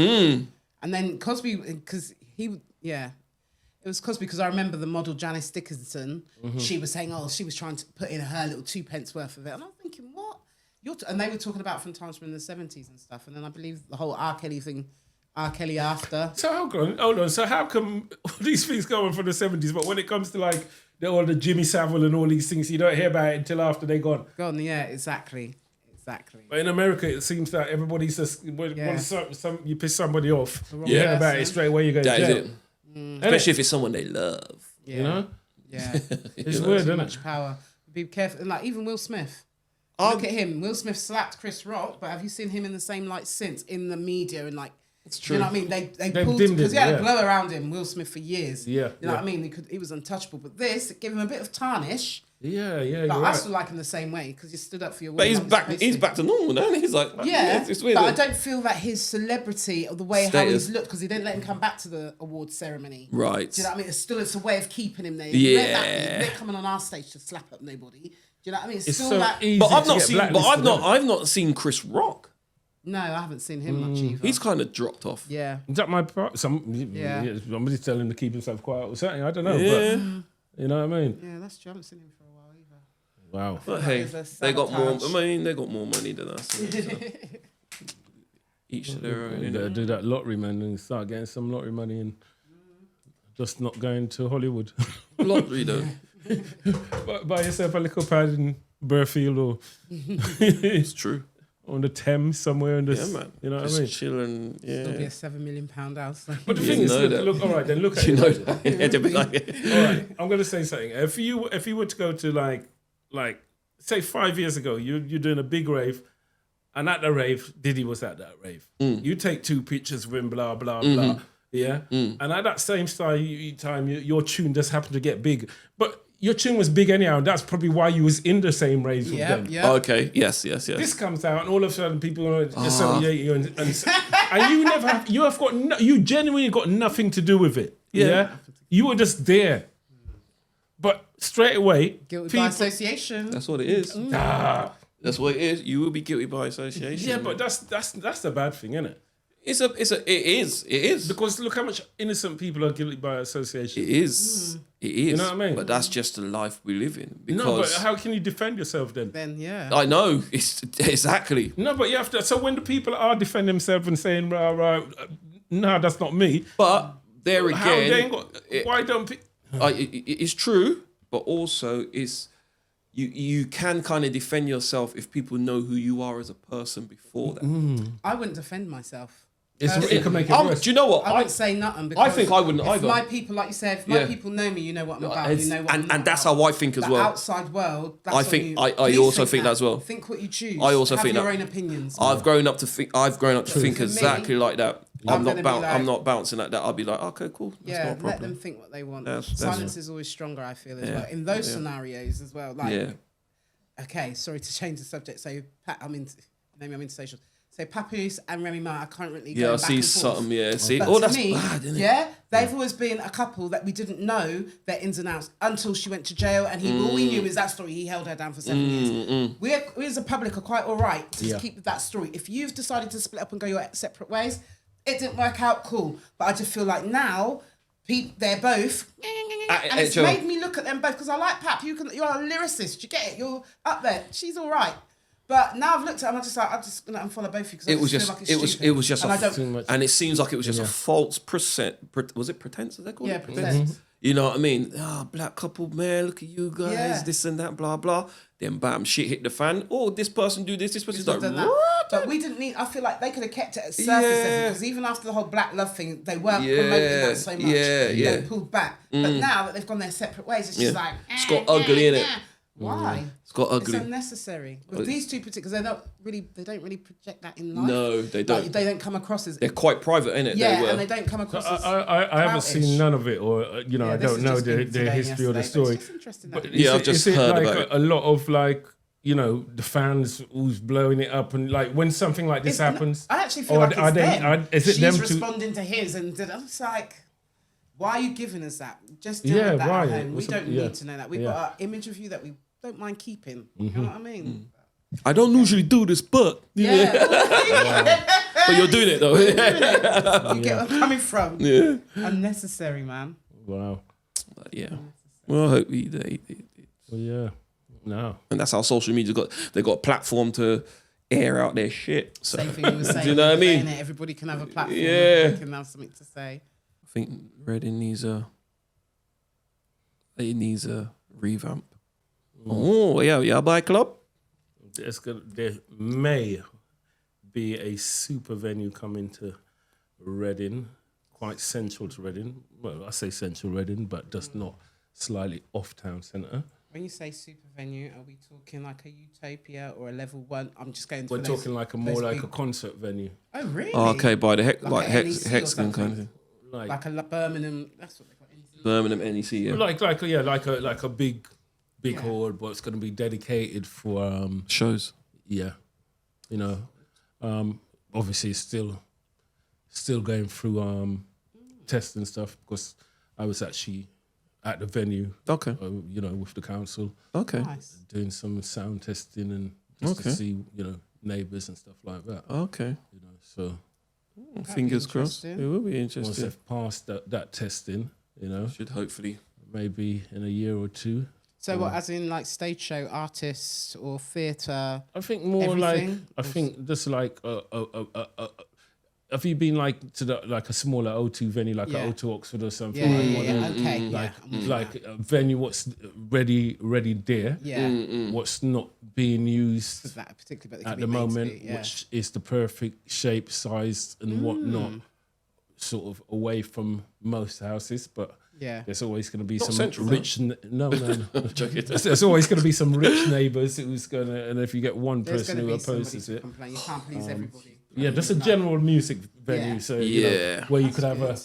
and then Cosby because It was Cosby because I remember the model Janice Dickinson. She was saying, she was trying to put in her little 2 pence worth of it. And I'm thinking, what? And they were talking about from times from the 70s and stuff. And then I believe the whole R. Kelly thing, R. Kelly after. So hold on. So how come all these things go on from the 70s, but when it comes to like all the Jimmy Savile and all these things, you don't hear about it until after they're gone? Gone, yeah, exactly. But in America, it seems that everybody's just, you piss somebody off, you hear about it straight away, you go to jail. Especially if it's someone they love. You know? Yeah. It's weird, isn't it? Much power. Be careful. And like even Will Smith. Look at him. Will Smith slapped Chris Rock, but have you seen him in the same light since in the media and like It's Do you true. know what I mean? They They've pulled dimmed because it, he had yeah. a glow around him, Will Smith, for years. Yeah, You know what I mean? He was untouchable. But this it gave him a bit of tarnish. Yeah, But you're I right. still like him the same way because he stood up for your But woman. he's like back. supposed He's to. back to normal now. He's like, Yeah, it's weird. but I don't feel that his celebrity or the way how Status. he's looked because he didn't let him come back to the awards ceremony. Right. Do you know what I mean? It's a way of keeping him there. Yeah. They're coming on our stage to slap up nobody. Do you know what I mean? It's still so like, easy But I've to not get seen. But blacklisted, isn't it? I've not seen Chris Rock. no, I haven't seen him much either. He's kind of dropped off. yeah. Is that my part? Somebody's telling him to keep himself quiet or something. I don't know. Yeah. But you know what I mean? Yeah, that's true. I haven't seen him for a while either. Wow. But hey, There's a they got more. sabotage. I mean, they got more money than us. So each to their own. You You gotta know? do that lottery, man, and start getting some lottery money and just not going to Hollywood. Lottery though. Buy yourself a little pad in Burfield or It's true. on the Thames somewhere in the, Yeah, man. you know what Just I mean? chilling. It'll be Yeah. a £7 million house. But the You thing is, know that. look, all right, then look at You it. know that. Yeah, to be like, All right, I'm gonna say something. If you were to go to like say 5 years ago, you're doing a big rave, and at the rave, Diddy was at that rave. You take 2 pictures of him, blah blah blah, yeah. And at that same time, your tune just happened to get big, but your tune was big anyhow. And that's probably why you was in the same rave with them. Yeah. okay. Yes. This comes out, and all of a sudden, people associate you, and you never have. You genuinely got nothing to do with it. Yeah, you were just there. But straight away, Guilty by association. That's what it is. That's what it is. You will be guilty by association. yeah, but that's the bad thing, isn't it? It is. Because look how much innocent people are guilty by association. It is. It is. You know what I mean? But that's just the life we live in. Because No, but how can you defend yourself then? Then, yeah. I know. It's exactly. No, but you have to. So when the people are defending themselves and saying, right, no, that's not me. But there How they again, ain't got, why don't people? it's true. But also, it's you can kind of defend yourself if people know who you are as a person before that. I wouldn't defend myself. It can make it worse. Do you know what? I wouldn't say nothing because I think I wouldn't if either. my people, like you said, if my people know me, you know what I'm about. You know what I'm and that's about. how I think as The well. outside world. That's I on think- you. I Please also think that as well. Think what you choose. I also Have think your that. own opinions. I've grown up to think For exactly me, like that. I'm gonna be like- I'm not bouncing like that. I'll be like, okay, cool. That's yeah, not a let problem. them think what they want. That's- Silence is always stronger, I feel, as Yeah, well. In those scenarios as well. Like, Yeah. okay, sorry to change the subject. So, I'm into social. So, Papoose and Remy Ma are currently Yeah, going I back see and forth. something. Yeah, see. But Oh, to that's me, bad, isn't it? yeah, they've always been a couple that we didn't know their ins and outs until she went to jail, and all we knew is that story. He held her down for 7 years. We as a public are quite all right to just keep with that story. If you've decided to split up and go your separate ways, it didn't work out, cool. But I just feel like now they're both, and it's made me look at them both because I like Pap. You're a lyricist, you get it. You're up there. She's all right. But now I've looked at them, I'm just gonna unfollow both of you because It was feel just, like it's it was stupid. just, and I don't, too much. and it seems like it was just a false was it pretense? Is that called yeah, it? pretense. You know what I mean? Black couple, man, look at you guys, Yeah. this and that, blah blah. Then bam, shit hit the fan. Oh, this person do this person's Done like, that. what? But we didn't need. I feel like they could have kept it at surface Yeah. level because even after the whole black love thing, they weren't promoting that so much. Yeah. They pulled back. But now that they've gone their separate ways, it's just like It's got ugly in it. Why? It's got It's ugly. unnecessary. With these two particular, they don't really project that in life. No, they don't. Like, they don't come across as They're quite private, innit? yeah, They were. and they don't come across as. I haven't seen cloutish. none of it, or I Yeah, don't this has know just been their today, history or the yesterday, but story. It's just interesting. But That is I've it- just is it heard like about it. a lot of like the fans who's blowing it up and like when something like this happens. I actually feel or like are it's they- them. is it She's them to- responding to his, and it's like, why are you giving us that? Just deal Yeah, with that why? at home. We What's don't yeah. need to know that. We've Yeah. got our image of you that we don't mind keeping. You know what I mean? I don't usually do this, but Yeah. but you're doing it though. You get where I'm coming from. Yeah. Unnecessary, man. Wow. But yeah. Well, I hope they Well, yeah. No. and that's how social media they got a platform to air out their shit. So Same thing you were saying. do you know what I mean? saying it, everybody can have a platform. Yeah. Everybody can have something to say. I think Reading needs a revamp. Oh yeah, buy club. There may be a super venue coming to Reading, quite central to Reading. Well, I say central Reading, but just not slightly off town centre. When you say super venue, are we talking like a Utopia or a level 1? I'm just going to. We're talking like a more like a concert venue. Oh really? Oh, okay, by the Like hexagon kind of thing. Like a Birmingham. That's what they call it. Birmingham NEC. Yeah. Like a big hall, but it's going to be dedicated for Shows. Yeah, you know, obviously it's still going through testing stuff because I was actually at the venue. Okay. You know, with the council. Okay. Nice. Doing some sound testing and just to see, you know, neighbours and stuff like that. Okay. You know, so fingers crossed. It will be interesting. Once they've passed that testing, you know, should hopefully maybe in a year or two. So what, as in like stage show artists or theatre? I think more everything? I think just like have you been like to like a smaller O2 venue, like an O2 Oxford or something? Okay. Like a venue what's ready there. Yeah. What's not being used For that particularly, at the moment, which is the perfect shape, size, and whatnot, sort of away from most houses, but. Yeah, there's always going to be Not some central, rich. No. There's always going to be some rich neighbours who's going to, and if you get one person who opposes it, you can't please everybody. Yeah, that's a general music venue. Yeah. So you know, where you could have a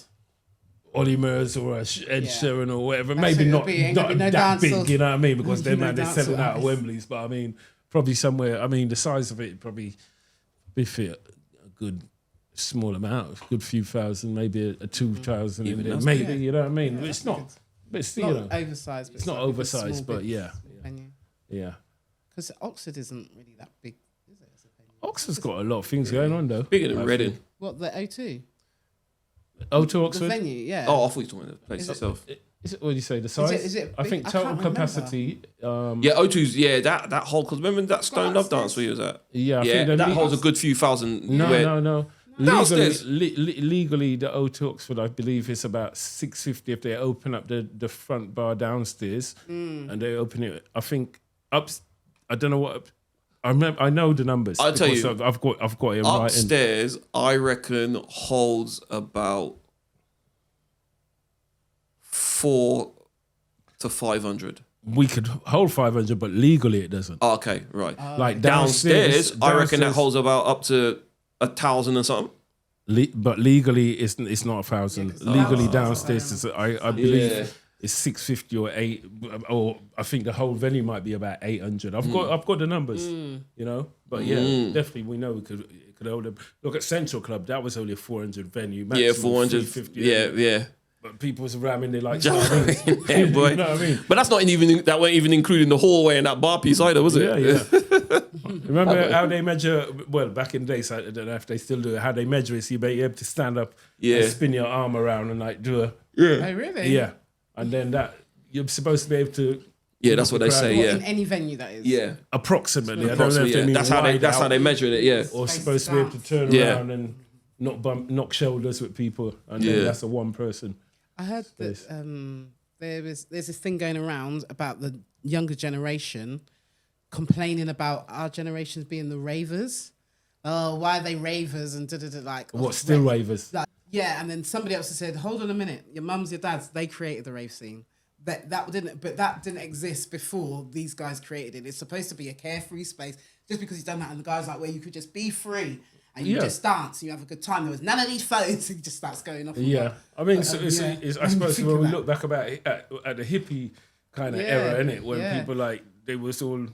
Ollie Murs or a Ed Sheeran or whatever. Maybe not that big, you know what I mean? Because they're selling out at Wembley's, but I mean, probably somewhere. I mean, the size of it probably be fit a good. Small amount, a good few thousand, maybe a 2,000 in there, maybe, you know what I mean? Yeah, it's not, but it's, you not know, oversized. But it's not oversized, but yeah. Because Oxford isn't really that big, is it? As a venue? Oxford's got a lot of things going on though. Bigger than Reading. What, the O2? O2 Oxford? The venue, yeah. Oh, I thought you were talking about the place itself. Is it, what do you say, the size? Is it I think total capacity. Yeah, O2's, that whole, because remember that Stone Love dance where you was at? Yeah, I think that holds a good few thousand. No. Downstairs. Legally, the O2 Oxford, I believe, is about $650 if they open up the front bar downstairs and they open it. I think up. I don't know what. I know the numbers. I'll tell you. I've got it upstairs. I reckon holds about 400 to 500. We could hold 500, but legally it doesn't. Oh, okay, right. Like downstairs, I reckon that holds about up to 1,000 or something. But legally, it's not 1,000. Legally, downstairs is I believe it's 650 or 8, or I think the whole venue might be about 800. I've got the numbers, you know. But definitely we know it could hold them. Look at Central Club. That was only a 400 venue. Yeah, 400. Yeah. But people was ramming there like sardines. You know what I mean? But that's not even that weren't even including the hallway and that bar piece either, was it? Yeah. Remember how they measure? Well, back in the days, I don't know if they still do it. How they measure is you be able to stand up and spin your arm around and like do a Oh really? Yeah, and then that you're supposed to be able to. Yeah, that's what they say. What, in any venue that is. Yeah, approximately. I don't know if they mean that's how they measure it. Yeah, or supposed to be able to turn around and knock shoulders with people, and then that's a one person. I heard that there's this thing going around about the younger generation complaining about our generations being the ravers. Oh, why are they ravers and like what still ravers? Like, yeah, and then somebody else has said, hold on a minute, your mums, your dads, they created the rave scene. That didn't exist before these guys created it. It's supposed to be a carefree space. Just because he's done that, and the guy's like, where you could just be free. And you just dance, and you have a good time. There was none of these phones. He just starts going off. Yeah, I mean, I suppose when we look back about it, at the hippie kind of era, innit, when people like they was all.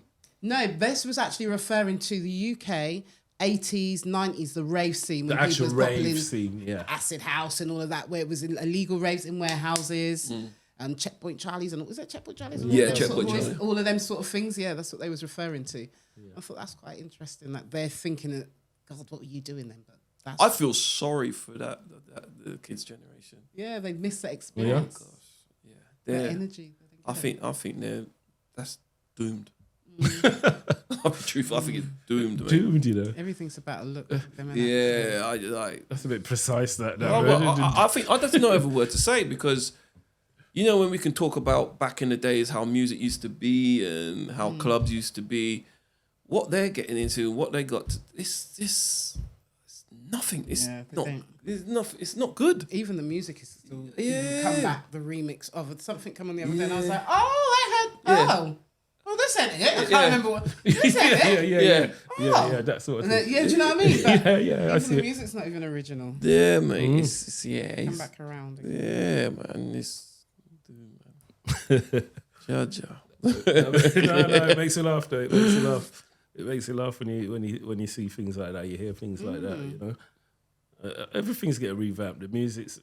No, this was actually referring to the UK 80s, 90s, the rave scene. The actual rave scene, acid house and all of that, where it was illegal raves in warehouses. And Checkpoint Charlie's and was that Checkpoint Charlie's? Yeah, Checkpoint Charlie. All of them sort of things. Yeah, that's what they was referring to. Yeah. I thought that's quite interesting that they're thinking that. God, what were you doing then? But I feel sorry for that the kids' generation. Yeah, they missed that experience. Yeah, gosh, that energy. I think that's doomed. I'll be truthful. I think it's doomed. Mate. Doomed, you know. Everything's about a look. I like. That's a bit precise. That. I think I don't know every word to say because. You know, when we can talk about back in the days how music used to be and how clubs used to be, what they're getting into, what they got, it's nothing. It's not good. Even the music is still come back. The remix of it, something come on the other day, and I was like, oh, Oh. Well, this ain't it. I can't remember what. This ain't it. Yeah, that sort of thing. Yeah, do you know what I mean? But I even see the it. music's not even original. Yeah, mate. It's Come back around. Again. Yeah, man. It's Jaja. No, it makes you laugh though. It makes you laugh. It makes you laugh when you see things like that. You hear things like that. You know, everything's getting revamped. The music's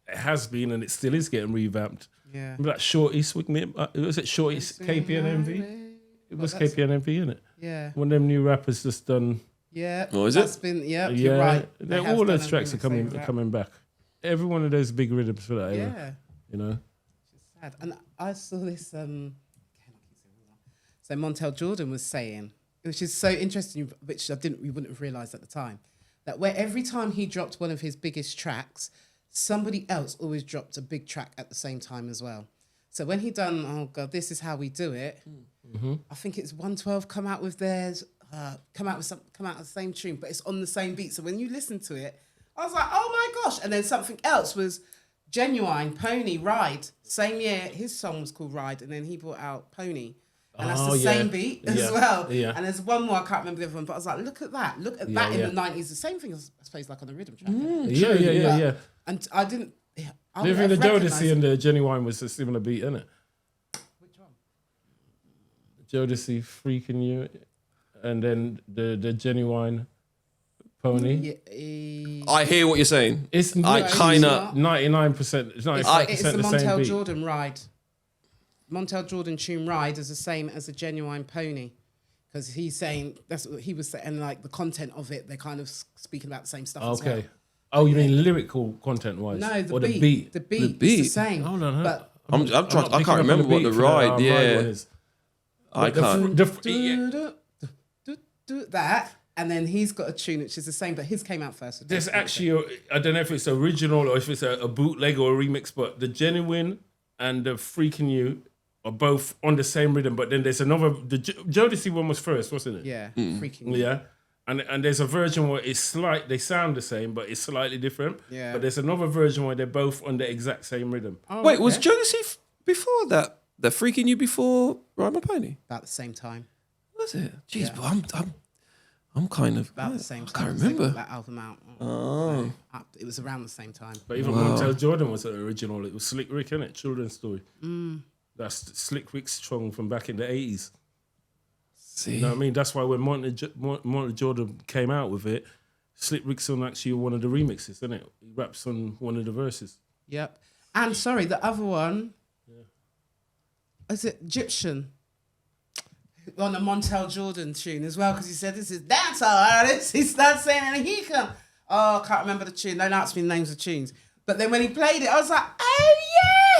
it has been and it still is getting revamped. Yeah. Remember that Shorty swing it? Was it Shorty KPNMV? It was KPNMV, innit? Yeah. One of them new rappers just done. Yeah. Oh, is that's it? been you're right. All those tracks are coming back. Every one of those big rhythms for that. Yeah. You know. It's sad. And I saw this. So Montel Jordan was saying, which is so interesting, which we wouldn't have realised at the time, that where every time he dropped one of his biggest tracks, somebody else always dropped a big track at the same time as well. So when he done, oh God, This Is How We Do It, I think it's 112 come out with theirs, come out with the same tune, but it's on the same beat. So when you listen to it, I was like, oh my gosh. And then something else was Genuine, Pony, Ride. Same year, his song was called Ride, and then he brought out Pony. And that's the same beat as well. Yeah. And there's one more, I can't remember the other one, but I was like, look at that. Look at that in the 90s. The same thing, I suppose, like on the rhythm track. Yeah. And I didn't... Living the Jodeci and the Genuine was a similar beat, isn't it? Which one? Jodeci, Freaking You, and then the Genuine Pony. Yeah, I hear what you're saying. It's I kind of 99%. It's 95% it's the the same Montel beat. Jordan Ride. Montel Jordan tune Ride is the same as the Genuine Pony. Because he's saying, that's what he was saying, and like the content of it, they're kind of speaking about the same stuff as well. Oh, you mean lyrical content-wise? No, or the beat. The beat is the same. Hold on. But I can't remember what the ride. Yeah, I can't. That, and then he's got a tune which is the same, but his came out first. There's actually, I don't know if it's original or if it's a bootleg or a remix, but the Genuine and the Freaking You are both on the same rhythm. But then there's another. The Jodeci one was first, wasn't it? Yeah, Freaking You. Yeah. And there's a version where it's they sound the same, but it's slightly different. Yeah. But there's another version where they're both on the exact same rhythm. Oh, Wait, was Jodeci before that? They're Freaking You before Ride My Pony? About the same time. Was it? Jeez, but I'm kind of About the same I time. can't remember. That album out. Oh. It was around the same time. But even Montel Jordan was the original. It was Slick Rick, innit? Children's story. That's Slick Rick's song from back in the 80s. See? You know what I mean? That's why when Montel Jordan came out with it, Slick Rick's on actually one of the remixes, isn't it? He raps on one of the verses. Yep. And sorry, the other one, is it Egyptian? On a Montel Jordan tune as well, because he said, this is dancehall. He starts saying, and he come. Oh, I can't remember the tune. Don't ask me the names of tunes. But then when he played it, I was like, oh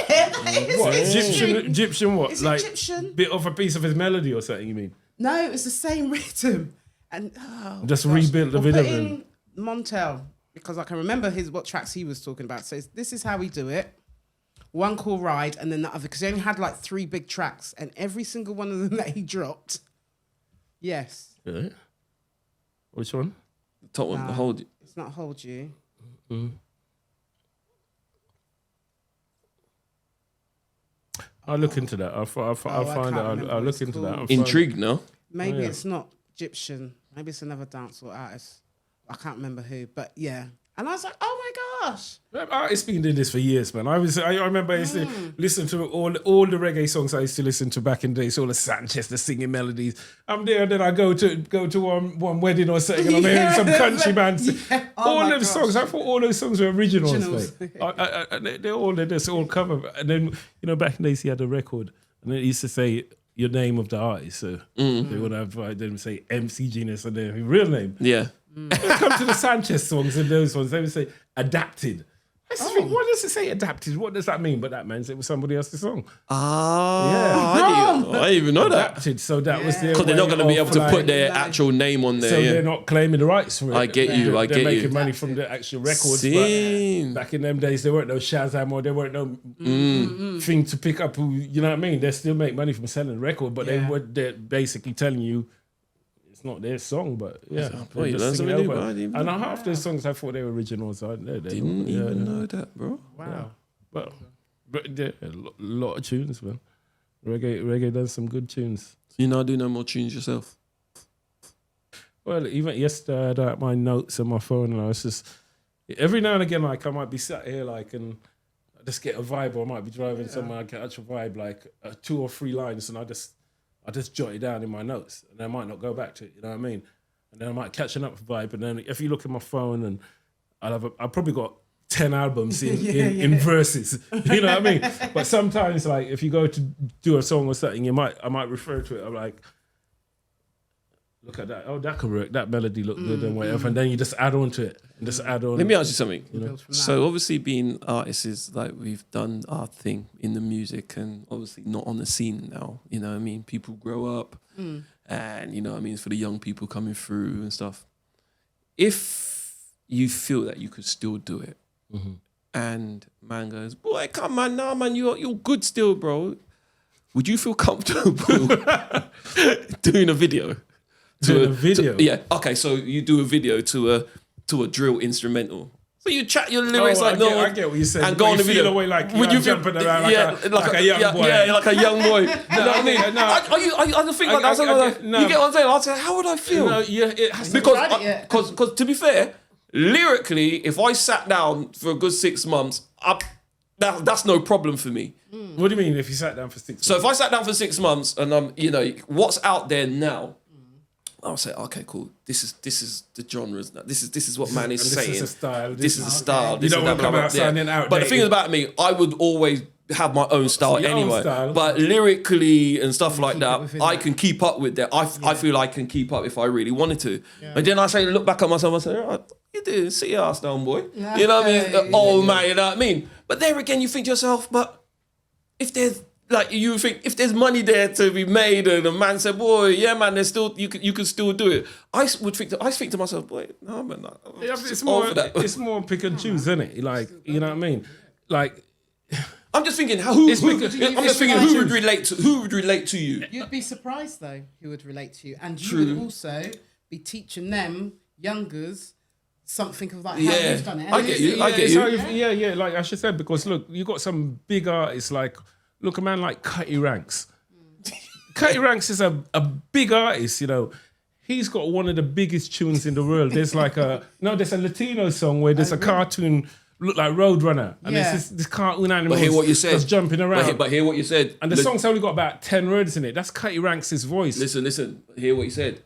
yeah! What? Egyptian what? It's like Egyptian. Bit of a piece of his melody or something, you mean? No, it's the same rhythm. And just rebuilt the we'll rhythm. put in Montel, because I can remember what tracks he was talking about. So This Is How We Do It. One called Ride, and then the other, because he only had like 3 big tracks, and every single one of them that he dropped. Yes. Yeah. Which one? The top one, the Hold You. It's not Hold You. I'll look into that. I'll find out. I'll look into that. Intrigued, no? Maybe it's not Egyptian. Maybe it's another dancehall artist. I can't remember who, but yeah. And I was like, oh my gosh. Artists been doing this for years, man. I remember I used to listen to all the reggae songs I used to listen to back in the day. So all the Sanchez, the singing melodies. I'm there, and then I go to one wedding or something, and I'm hearing some country bands. Yeah. All them songs. I thought all those songs were originals. They're just all cover. And then back in the days he had a record, and then he used to say your name of the artist. So they would have them say MC Genius and their real name. Yeah. When it comes to the Sanchez songs and those ones, they would say adapted. I just think, what does it say adapted? What does that mean? But that means it was somebody else's song. I didn't even know that. Adapted, so that was their Because they're not going to be able to put their like, actual name on there. So they're not claiming the rights for it. I get you. They're making money from the actual records. But back in them days, there weren't no Shazam or there weren't no thing to pick up. You know what I mean? They still make money from selling the record, but they're basically telling you not their song, but yeah. Oh, you learn something new, bro. And half those songs I thought they were originals. I didn't even know that, bro. Wow. But yeah, a lot of tunes, man. Reggae does some good tunes. You know, I do no more tunes yourself. Well, even yesterday I had out my notes on my phone, and I was just every now and again, like I might be sat here, like, and I just get a vibe, or I might be driving somewhere, I catch a vibe, like 2 or 3 lines, and I just jot it down in my notes, and I might not go back to it. You know what I mean? And then I might catch an up vibe, and then if you look at my phone, and I've probably got 10 albums in verses. You know what I mean? But sometimes, like, if you go to do a song or something, I might refer to it. I'm like, look at that. Oh, that could work. That melody looked good and whatever. And then you just add on to it. And just add on. Let me ask you something. You know? So obviously being artists is like we've done our thing in the music and obviously not on the scene now. You know what I mean? People grow up and, you know what I mean, it's for the young people coming through and stuff. If you feel that you could still do it and man goes, boy, come on now, man, you're good still, bro. Would you feel comfortable doing a video? Yeah. Okay. So you do a video to a drill instrumental. So you chat your lyrics I get what you said. And go on the video. Away like you jumping around like a young boy. Yeah, like a young boy. You know what I mean? No. I just think like that. You get what I'm saying? I'll say, how would I feel? No, yeah, it has because to be fair, lyrically, if I sat down for a good 6 months, that's no problem for me. What do you mean if you sat down for 6 months? So if I sat down for 6 months and you know, what's out there now, I'll say, okay, cool. This is the genres now. This is what man is saying. This is a style. This is a style. You don't want to come out sounding outdated. But the thing about me, I would always have my own style anyway. But lyrically and stuff like that, I can keep up with that. I feel I can keep up if I really wanted to. Yeah. And then I say, look back at myself and say, oh, you do, see your ass down, boy. Yeah. You know what I mean? Old man, you know what I mean? But there again, you think to yourself, but if there's like you think if there's money there to be made and a man said, boy, yeah man, there's still you can still do it. I think to myself, boy, no man, it's more pick and choose, isn't it? Like, you know what I mean? Like I'm just thinking who would relate to you. You'd be surprised though who would relate to you. And you would also be teaching them youngers something of like how you've done it. And I get you. Yeah, like I should say, because look, you got some big artists like look, a man like Cutty Ranks. Cutty Ranks is a big artist, you know. He's got one of the biggest tunes in the world. There's like there's a Latino song where there's a cartoon look like Roadrunner. And there's this cartoon animal that's jumping around. But hear what you said. And the song's only got about 10 words in it. That's Cutty Ranks' voice. Listen. Hear what you said.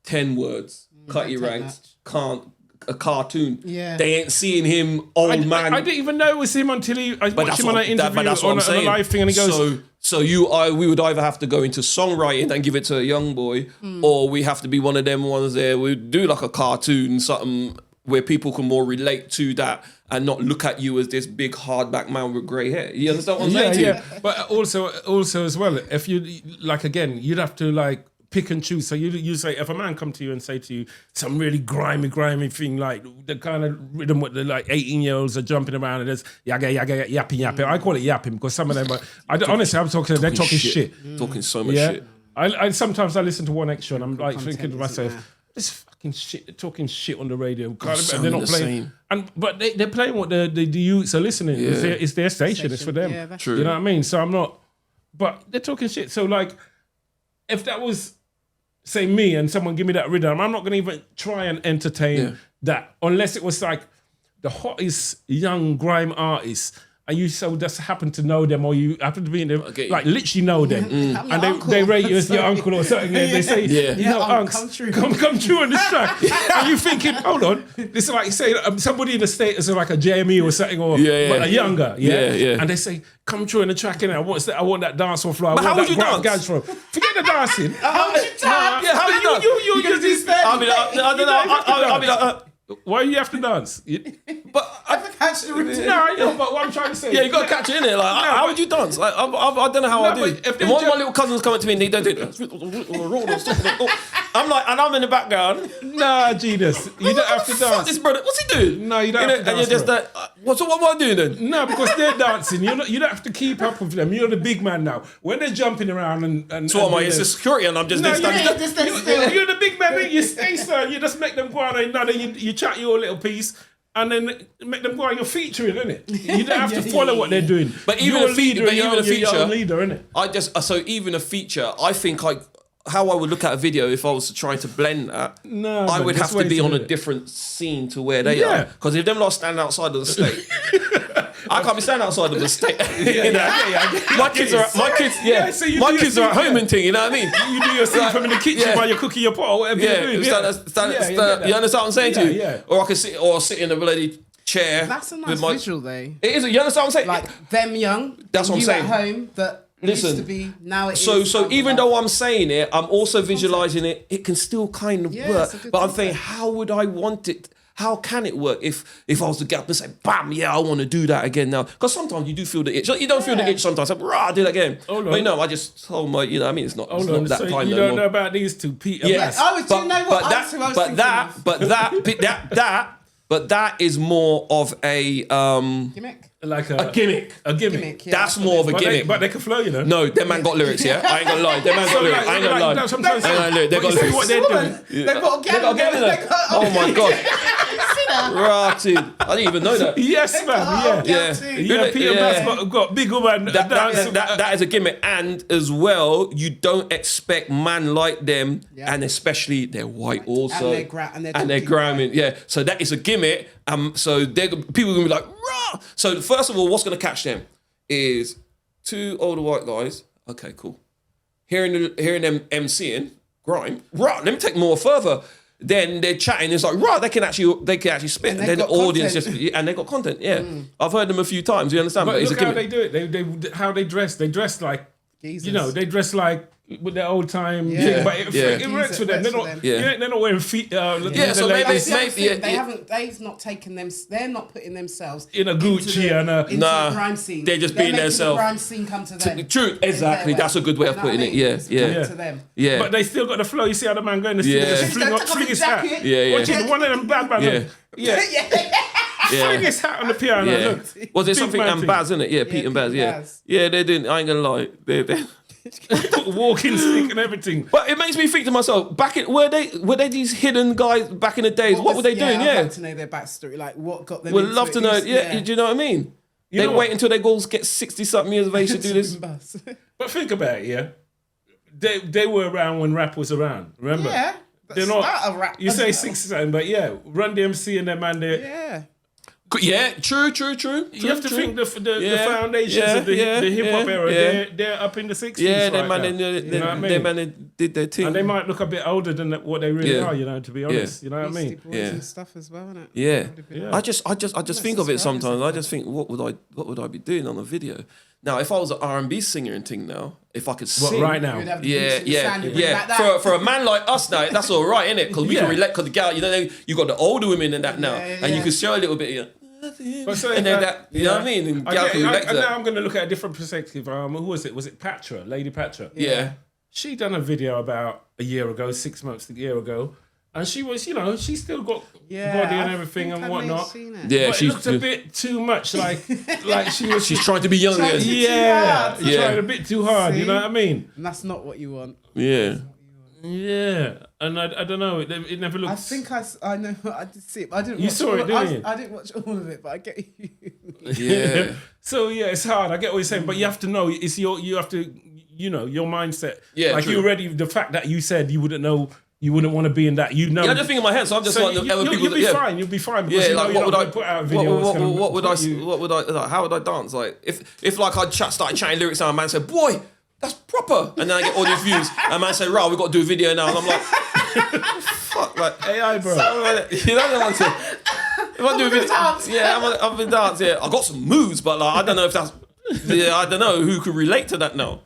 10 words. Cutty Ranks can't a cartoon. Yeah. They ain't seeing him old man. I didn't even know it was him until I watched him on an interview on a live thing and he goes... So we would either have to go into songwriting and give it to a young boy or we have to be one of them ones there. We do like a cartoon, something where people can more relate to that and not look at you as this big hardback man with grey hair. You understand what I'm saying to you? But also as well, if you, like again, you'd have to like pick and choose. So you say, if a man come to you and say to you some really grimy thing, like the kind of rhythm with the like 18-year-olds are jumping around and there's yapping. I call it yapping because some of them are, they're talking shit. Talking so much shit. I sometimes I listen to One Extra and I'm like thinking to myself, this fucking shit, they're talking shit on the radio. They're not playing. But they're playing what the youths are listening. Yeah. It's their station, it's for them. Yeah, that's true. You know what I mean? So I'm not, but they're talking shit. So like, if that was, say, me and someone give me that rhythm, I'm not going to even try and entertain that unless it was like the hottest young grime artist and you so just happen to know them or you happen to be in them, like literally know them. And they rate you as your uncle or something. And they say, Unks, come true on this track. And you thinking, hold on, this is like, say, somebody in the States is like a JME or something or but a younger. And they say, come true in the track, and I want that dance on floor. But how would you dance? Forget the dancing. How would you dance? How would you dance? You do stand. I'll be like, why do you have to dance? But I haven't catch the routine. No, but what I'm trying to say. Yeah, you got to catch it in it. Like, how would you dance? Like, I don't know how I do. If one of my little cousins come up to me and they don't do it, I'm like, and I'm in the background. Nah, genius. You don't have to dance. This brother, what's he doing? No, you don't have to dance. And you're just like, what am I doing then? No, because they're dancing. You don't have to keep up with them. You're the big man now. When they're jumping around and so am I? It's a security, and I'm just you're the big man. You stay, sir. You just make them go on and you chat your little piece. and then make them go on your featuring, innit? You don't have to follow what they're doing. But even you're a feature, you're your own leader, innit? So even a feature, I think how I would look at a video if I was trying to blend that, I would have to be on a different scene to where they are. Because if them lot stand outside of the state, I can't be standing outside of the state. My kids are at home and thing. You know what I mean? You do your thing from in the kitchen while you're cooking your pot or whatever you're doing. You understand what I'm saying to you? Yeah. Or I can sit in a bloody chair. That's a nice visual, though. It is. You understand what I'm saying? Like them young. That's what I'm saying. You at home that. Listen, used to be, now it so is even though I'm saying it, I'm also visualizing it. It can still kind of work, but I'm saying, how would I want it? How can it work if I was to get up and say, bam, I want to do that again now? Because sometimes you do feel the itch. You don't feel the itch sometimes. Like, rah, do that again. But I just told my, I mean, it's not that so time. You don't know about these two, Peter Baz. But that is more of a gimmick. Like a gimmick. A gimmick. Yeah, that's more of a gimmick. But they can flow, you know. No, them man got lyrics, yeah? I ain't gonna lie. Them man got lyrics. I ain't gonna lie. Sometimes they got lyrics. What they're doing. They've got a gimmick. Oh my God. Rotted. I didn't even know that. Yes, man. Yeah. Peter Baz got big woman. That is a gimmick. And as well, you don't expect man like them, and especially they're white also. And they're grimy. Yeah. So that is a gimmick. So people are going to be like, rah! So first of all, what's going to catch them is two older white guys. Okay, cool. Hearing them MCing, grime, rah, let me take more further. Then they're chatting. It's like, right, they can actually spit. And then the audience and they got content. Yeah, I've heard them a few times. You understand? But look how they do it. How they dress. They dress like Jesus. They dress like with their old time thing, but it works for them. They're not wearing feet. So maybe they've not taken them. They're not putting themselves in a Gucci into the grime scene. They're just being themselves. The grime scene come to them. True, exactly. That's a good way of putting it. To them. Yeah. But they still got the flow. You see how the man going to fling his hat. Yeah. One of them bad man. Fling his hat on the piano. Yeah. Look. Was there something and Baz, isn't it? Yeah, Pete and Baz. Yeah, they didn't. I ain't gonna lie. They walking stick and everything. But it makes me think to myself, were they these hidden guys back in the days? What were they doing? I'd like to know their backstory, like what got them. We'd love to know. Do you know what I mean? They wait until their goals get 60-something years of age to do this. But think about it, they were around when rap was around. Remember? Yeah, they're not a rap. You say 60-something, but Run DMC and them man there. Yeah, true. You have to think the foundations of the hip hop era. They're up in the 60s. Yeah, they man did their thing, and they might look a bit older than what they really are. To be honest, you know what I mean? And stuff as well, isn't it? Yeah. I just think of it sometimes. I just think, what would I be doing on a video? Now, if I was an R&B singer and thing now, if I could sing right now, for a man like us now, that's all right, isn't it? Because we can relate. Because the gal, you got the older women and that now, and you can show a little bit. But so, and then you know what I mean? And gal can relate to that. Now I'm going to look at a different perspective. Who was it? Was it Patra? Lady Patra? Yeah. She done a video about a year ago, 6 months, a year ago. And she was, she still got body and everything and whatnot. Yeah, but it looked a bit too much like she was. She's trying to be younger. Trying a bit too hard. See? You know what I mean? And that's not what you want. Yeah. Yeah, and I don't know. It never looks. I think I know. I did see it. But I didn't. You saw it, didn't you? I didn't watch all of it, but I get you. Yeah. So it's hard. I get what you're saying, but you have to know. You have to. Your mindset. Yeah. Like you already. The fact that you said you wouldn't know. You wouldn't want to be in that. Yeah, I just think in my head, so I'm just like the other people. You'll be fine. Because like what would I put out a video? What would I? Like, how would I dance? Like if like I started chatting lyrics and a man said, "Boy, that's proper," and then I get all these views, and man say, "Right, we got to do a video now," and I'm like, "Fuck, like AI, bro." You know what I'm saying? If I do a video, I'm in dance. Yeah, I got some moves, but like I don't know if that's. I don't know who could relate to that now.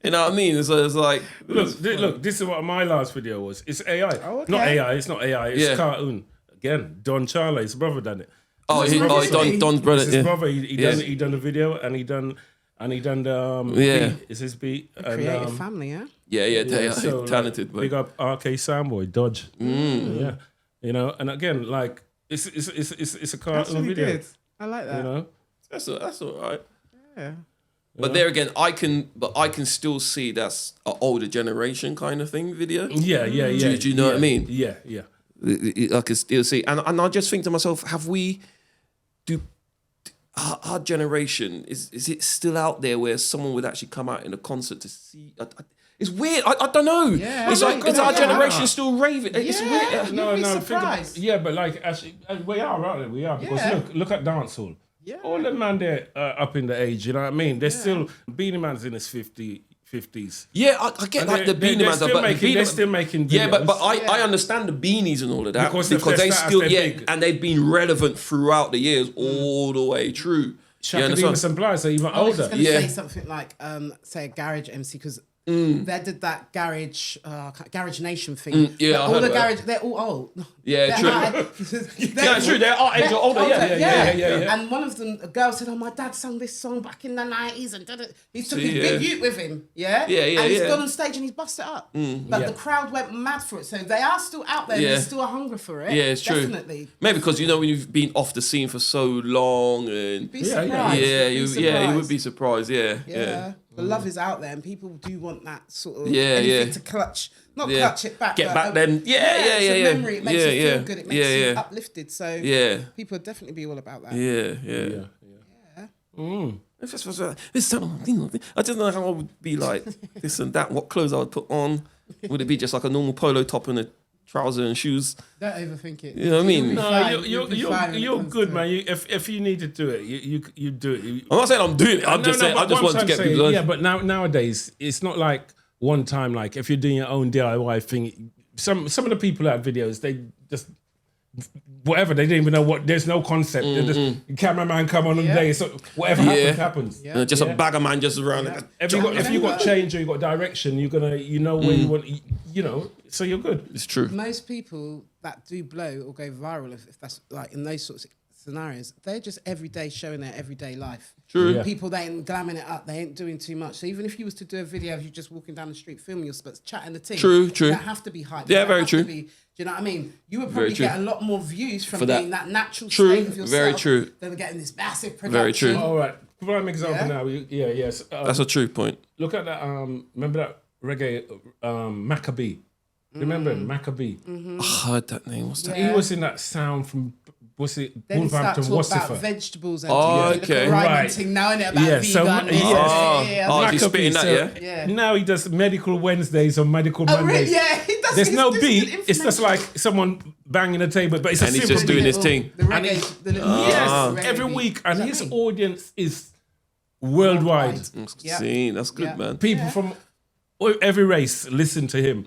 You know what I mean? So it's like... Look, this is what my last video was. It's AI. Oh, okay. Not AI, it's not AI, it's cartoon. Again, Don Charlie's brother done it. Don's brother. It's his brother. He done the video and he done the beat. It's his beat. Creative family, yeah? Yeah, they are so, talented. Big up RK Soundboy, Dodge. Yeah. And again, like, it's a cartoon really video. Good. I like that. That's all right. Yeah. But there again, I can still see that's an older generation kind of thing video. Yeah. Do you know what I mean? Yeah. I can still see, and I just think to myself, our generation is it still out there where someone would actually come out in a concert to see? It's weird. I don't know. Yeah. It's like, is our generation still raving? It's Yeah. weird. You'd be surprised. But like actually, we are, aren't we? We are, because look at dancehall. Yeah. All the man there up in the age, you know what I mean? They're still, Beenie Man's in his 50s. Yeah, I get And like the Beenie Man's, but they're still making videos. yeah, but I understand the beanies and all of that Because because of their they status, still they're big. and they've been relevant throughout the years all the way through. Shaka Demus and Pliers are even I was older. just going to say something like, say a garage MC, because they did that garage nation thing. yeah, But I all heard the about garage, they're all old. Yeah, true. Yeah, true. They're our age or older. Yeah. And one of them, a girl said, "Oh, my dad sang this song back in the 90s," and he took his Yeah. big ute with him. Yeah, Yeah, And he's yeah. gone on stage and he's busted it up. But the crowd went mad for it. So they are still out there. Yeah. There's still a hunger for it. Yeah, it's true. Definitely. Maybe because when you've been off the scene for so long and Be Yeah, surprised. you Be would be surprised. Yeah. Yeah. The love is out there, and people do want that sort of Yeah, anything yeah. to clutch, not Yeah. clutch it back, Get but, back them. Yeah. It's a memory. It makes you feel good. It makes you yeah. uplifted. So Yeah. people would definitely be all about that. Yeah. It's just, I just know how I would be like this and that. What clothes I would put on? Would it be just like a normal polo top and a trouser and shoes? Don't overthink it. You know what I mean? No, you're good, man. If you need to do it, you do it. I'm not saying I'm doing it. I'm just saying I just want to get people. Yeah, but nowadays it's not like one time. Like if you're doing your own DIY thing, some of the people that have videos, they just whatever. They didn't even know what. There's no concept. They're just, cameraman come on the day, so whatever happens. Yeah. Just a bag of man just around. Yeah. If you got change or you got direction, you're gonna where you want. So you're good. It's true. Most people that do blow or go viral, if that's like in those sorts of scenarios, they're just every day showing their everyday life. True. Yeah. People, they ain't glamming it up. They ain't doing too much. So even if you was to do a video of you just walking down the street, filming your spots, chatting the team. True. You don't have to be hyped. Yeah, You don't very have true. to be, do you know what I mean? You would probably true. get a lot more views from For that. being that natural True. state of yourself. Very true. Than getting this massive production. Very true. All right. Prime example Yeah. now. Yes. That's a true point. Look at that. Remember that reggae Maccabee? Remember him, Maccabee? I heard that name. What's that? Yeah. He was in that sound from Then you start Wolverhampton, talking about Wassifer. vegetables and okay. Right. thing now, innit, about Yeah, vegan. so- and yeah. Oh, he's Maccabee, spitting that, so yeah? Yeah. Now he does medical Wednesdays or medical Oh, Mondays. really? Yeah, he does. There's he's no just beat. good It's just information. like someone banging a table, but it's And a he's simple just doing beat. his thing. The reggae, the little Yes, reggae every beat. week, and Does that his mean? audience is worldwide. Yeah. See, that's good, Yeah. man. People from every race listen to him.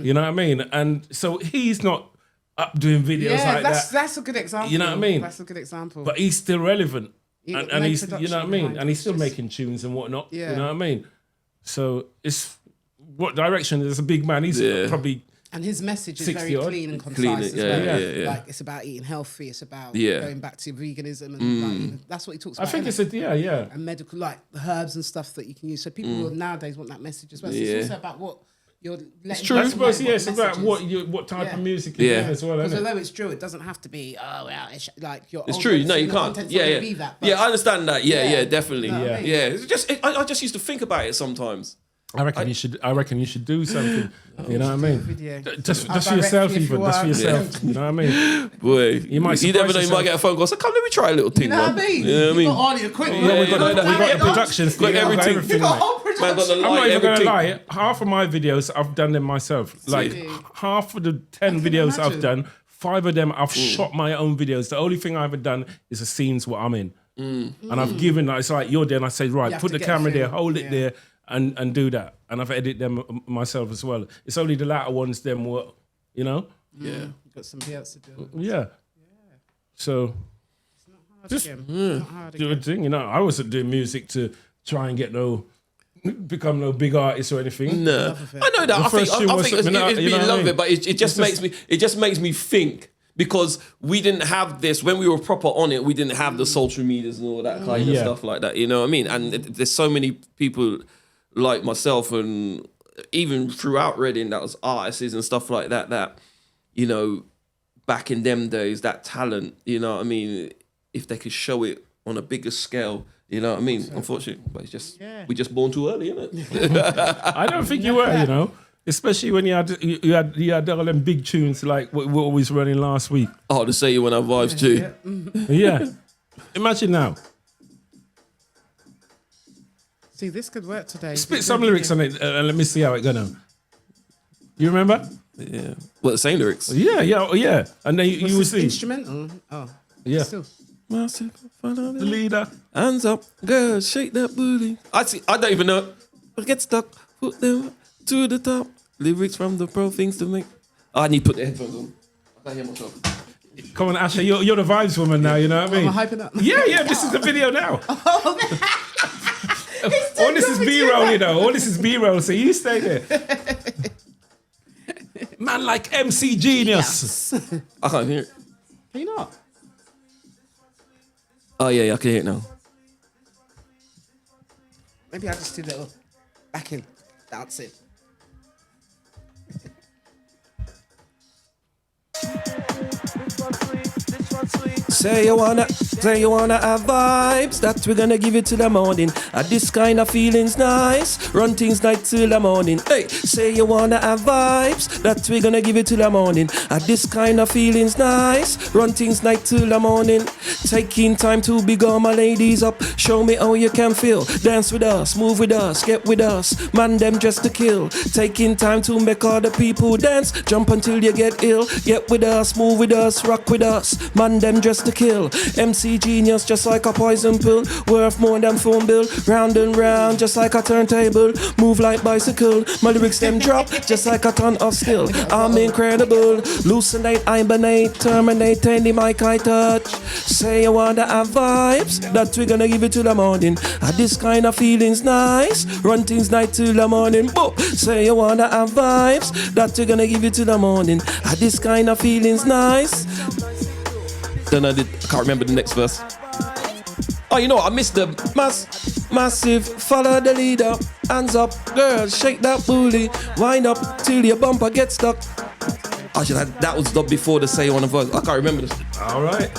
You know what I mean? And so he's not up doing videos Yeah, like that's that, that's a good example. You know what I mean? That's a good example. but he's still relevant, You got and no he's, you production know what I mean? behind And he's it, still it's just- making tunes and whatnot. Yeah. You know what I mean? So it's what direction? There's a big man. He's Yeah. probably And his message is 60 very odd. clean and concise Clean, as yeah, well. yeah. Like it's about eating healthy. It's about Yeah. going back to veganism and like, that's what he talks I about. think innit? it's yeah. and medical, like the herbs and stuff that you can use. So people will nowadays want that message as well. So Yeah. it's also about what you're letting true. I people suppose know it's about messages. what type Yeah. of music you're Yeah. doing as well. Because Isn't it? although it's true, it doesn't have to be. Oh well, it's like your. It's old true. No, the you can't. content's Yeah, not yeah. gonna be that, but Yeah, I understand that. Yeah, Yeah. yeah, definitely. No, I Yeah, mean- yeah. It's just, I just used to think about it sometimes. I reckon you should do something. You know what I mean? video. Just I'll for yourself, direct you if even. you Just for want. yourself. You know what I mean? Boy, You might you never surprise know. You might yourself. get a phone call. So come, let me try a little thing, You know what I man. mean? You know what I mean? You got all the equipment. Yeah, we got yeah, the production Got studio, everything. everything, You got mate. whole Man, got production. the I'm not light, even everything. gonna lie. Half of my videos, I've done them myself. Like half of the 10 videos I've imagine. done, 5 of them I've shot my own videos. The only thing I haven't done is the scenes what I'm in, and I've given. Like, it's like you're there, and I say, right, have put to the get camera a there, film. hold it Yeah. there, and do that. And I've edited them myself as well. It's only the latter ones, them what, you know. Yeah. Got somebody else to do. Yeah. So just Again. Not hard do again. a thing, you know. I wasn't doing music to try and become no big artist or anything. No, I know that. I think first tune was it's something that, been you know what I love mean? it, but it just It's just- makes me think. Because we didn't have this when we were proper on it. We didn't have the social medias and all that kind of Yeah. stuff like that. You know what I mean? And there's so many people like myself and even throughout Reading that was artists and stuff like that. That you know, back in them days, that talent. You know what I mean? If they could show it on a bigger scale. You know what I mean? Unfortunately, but it's just Yeah. we just born too early, isn't it? I don't think you were, you know. Especially when you had all them big tunes like what we was running last week. Oh, to Say You Wanna vibes too. Yeah. Imagine now. See, this could work today. Spit some lyrics on it and let me see how it goes. You remember? Yeah. What, the same lyrics? Yeah. And then you will see. Instrumental? Oh. Yeah. Still. The The leader. Hands up, girl, shake that booty. I don't even know. Get stuck, put them to the top. Lyrics from the pro things to make. Oh, I need to put the headphones on. I can't hear myself. Come on, Asha, you're the vibes woman now, you know what I mean? Am I hyping up? Yeah, this is the video now. All this is B-roll, you know. All this is B-roll, so you stay there. Man like MC Genius. I can't hear it. Can you not? Oh, yeah, I can hear it now. Maybe I'll just do a little backing dancing. Say you wanna have vibes that we're gonna give it to the morning. This kind of feeling's nice. Run things night till the morning. Hey, say you wanna have vibes that we're gonna give it to the morning. This kind of feeling's nice. Run things night till the morning. Taking time to big all my ladies up. Show me how you can feel. Dance with us, move with us, get with us. Man them just to kill. Taking time to make all the people dance. Jump until you get ill. Get with us, move with us, rock with us. Man them just to kill. MC Genius just like a poison pill. Worth more than phone bill. Round and round just like a turntable. Move like bicycle. My lyrics them drop just like a ton of steel. I'm incredible. Hallucinate, hibernate, terminate any mic I touch. Say you wanna have vibes that we're gonna give it to the morning. This kind of feeling's nice. Run things night till the morning. Boom. Say you wanna have vibes that we're gonna give it to the morning. This kind of feeling's nice. Then I can't remember the next verse. Oh, you know what? I missed the massive. Follow the leader. Hands up, girl, shake that booty. Wind up till your bumper gets stuck. That was done before the Say You Wanna verse. I can't remember this. All right.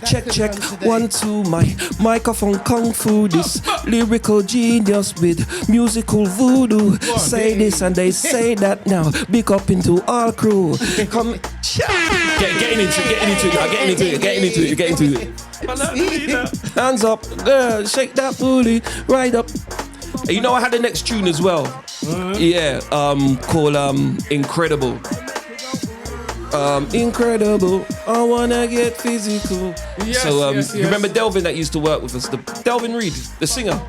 Check, 1, 2, my microphone kung fu. This lyrical genius with musical voodoo. Say this and they say that now. Big up into all crew. Come, getting into it. Hands up, girl, shake that booty, right up. You know I had the next tune as well. Yeah, called Incredible. Incredible, I wanna get physical. Yes, yes. You remember Delvin that used to work with us? Delvin Reed, the singer.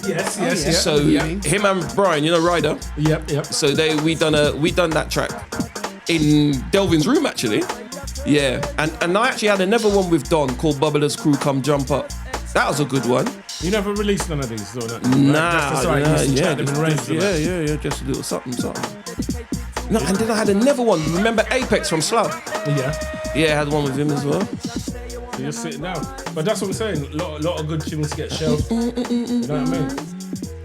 Yes. So him and Brian, you know Ryder. Yep. So we done that track in Delvin's room actually. Yeah, and I actually had another one with Don called Bubbler's Crew Come Jump Up. That was a good one. You never released none of these, though? Nah, yeah, just a little something. No, and then I had another one. Remember Apex from Slough? Yeah, I had one with him as well. So you're sitting down. But that's what I'm saying. A lot of good tunes get shelved. You know what I mean?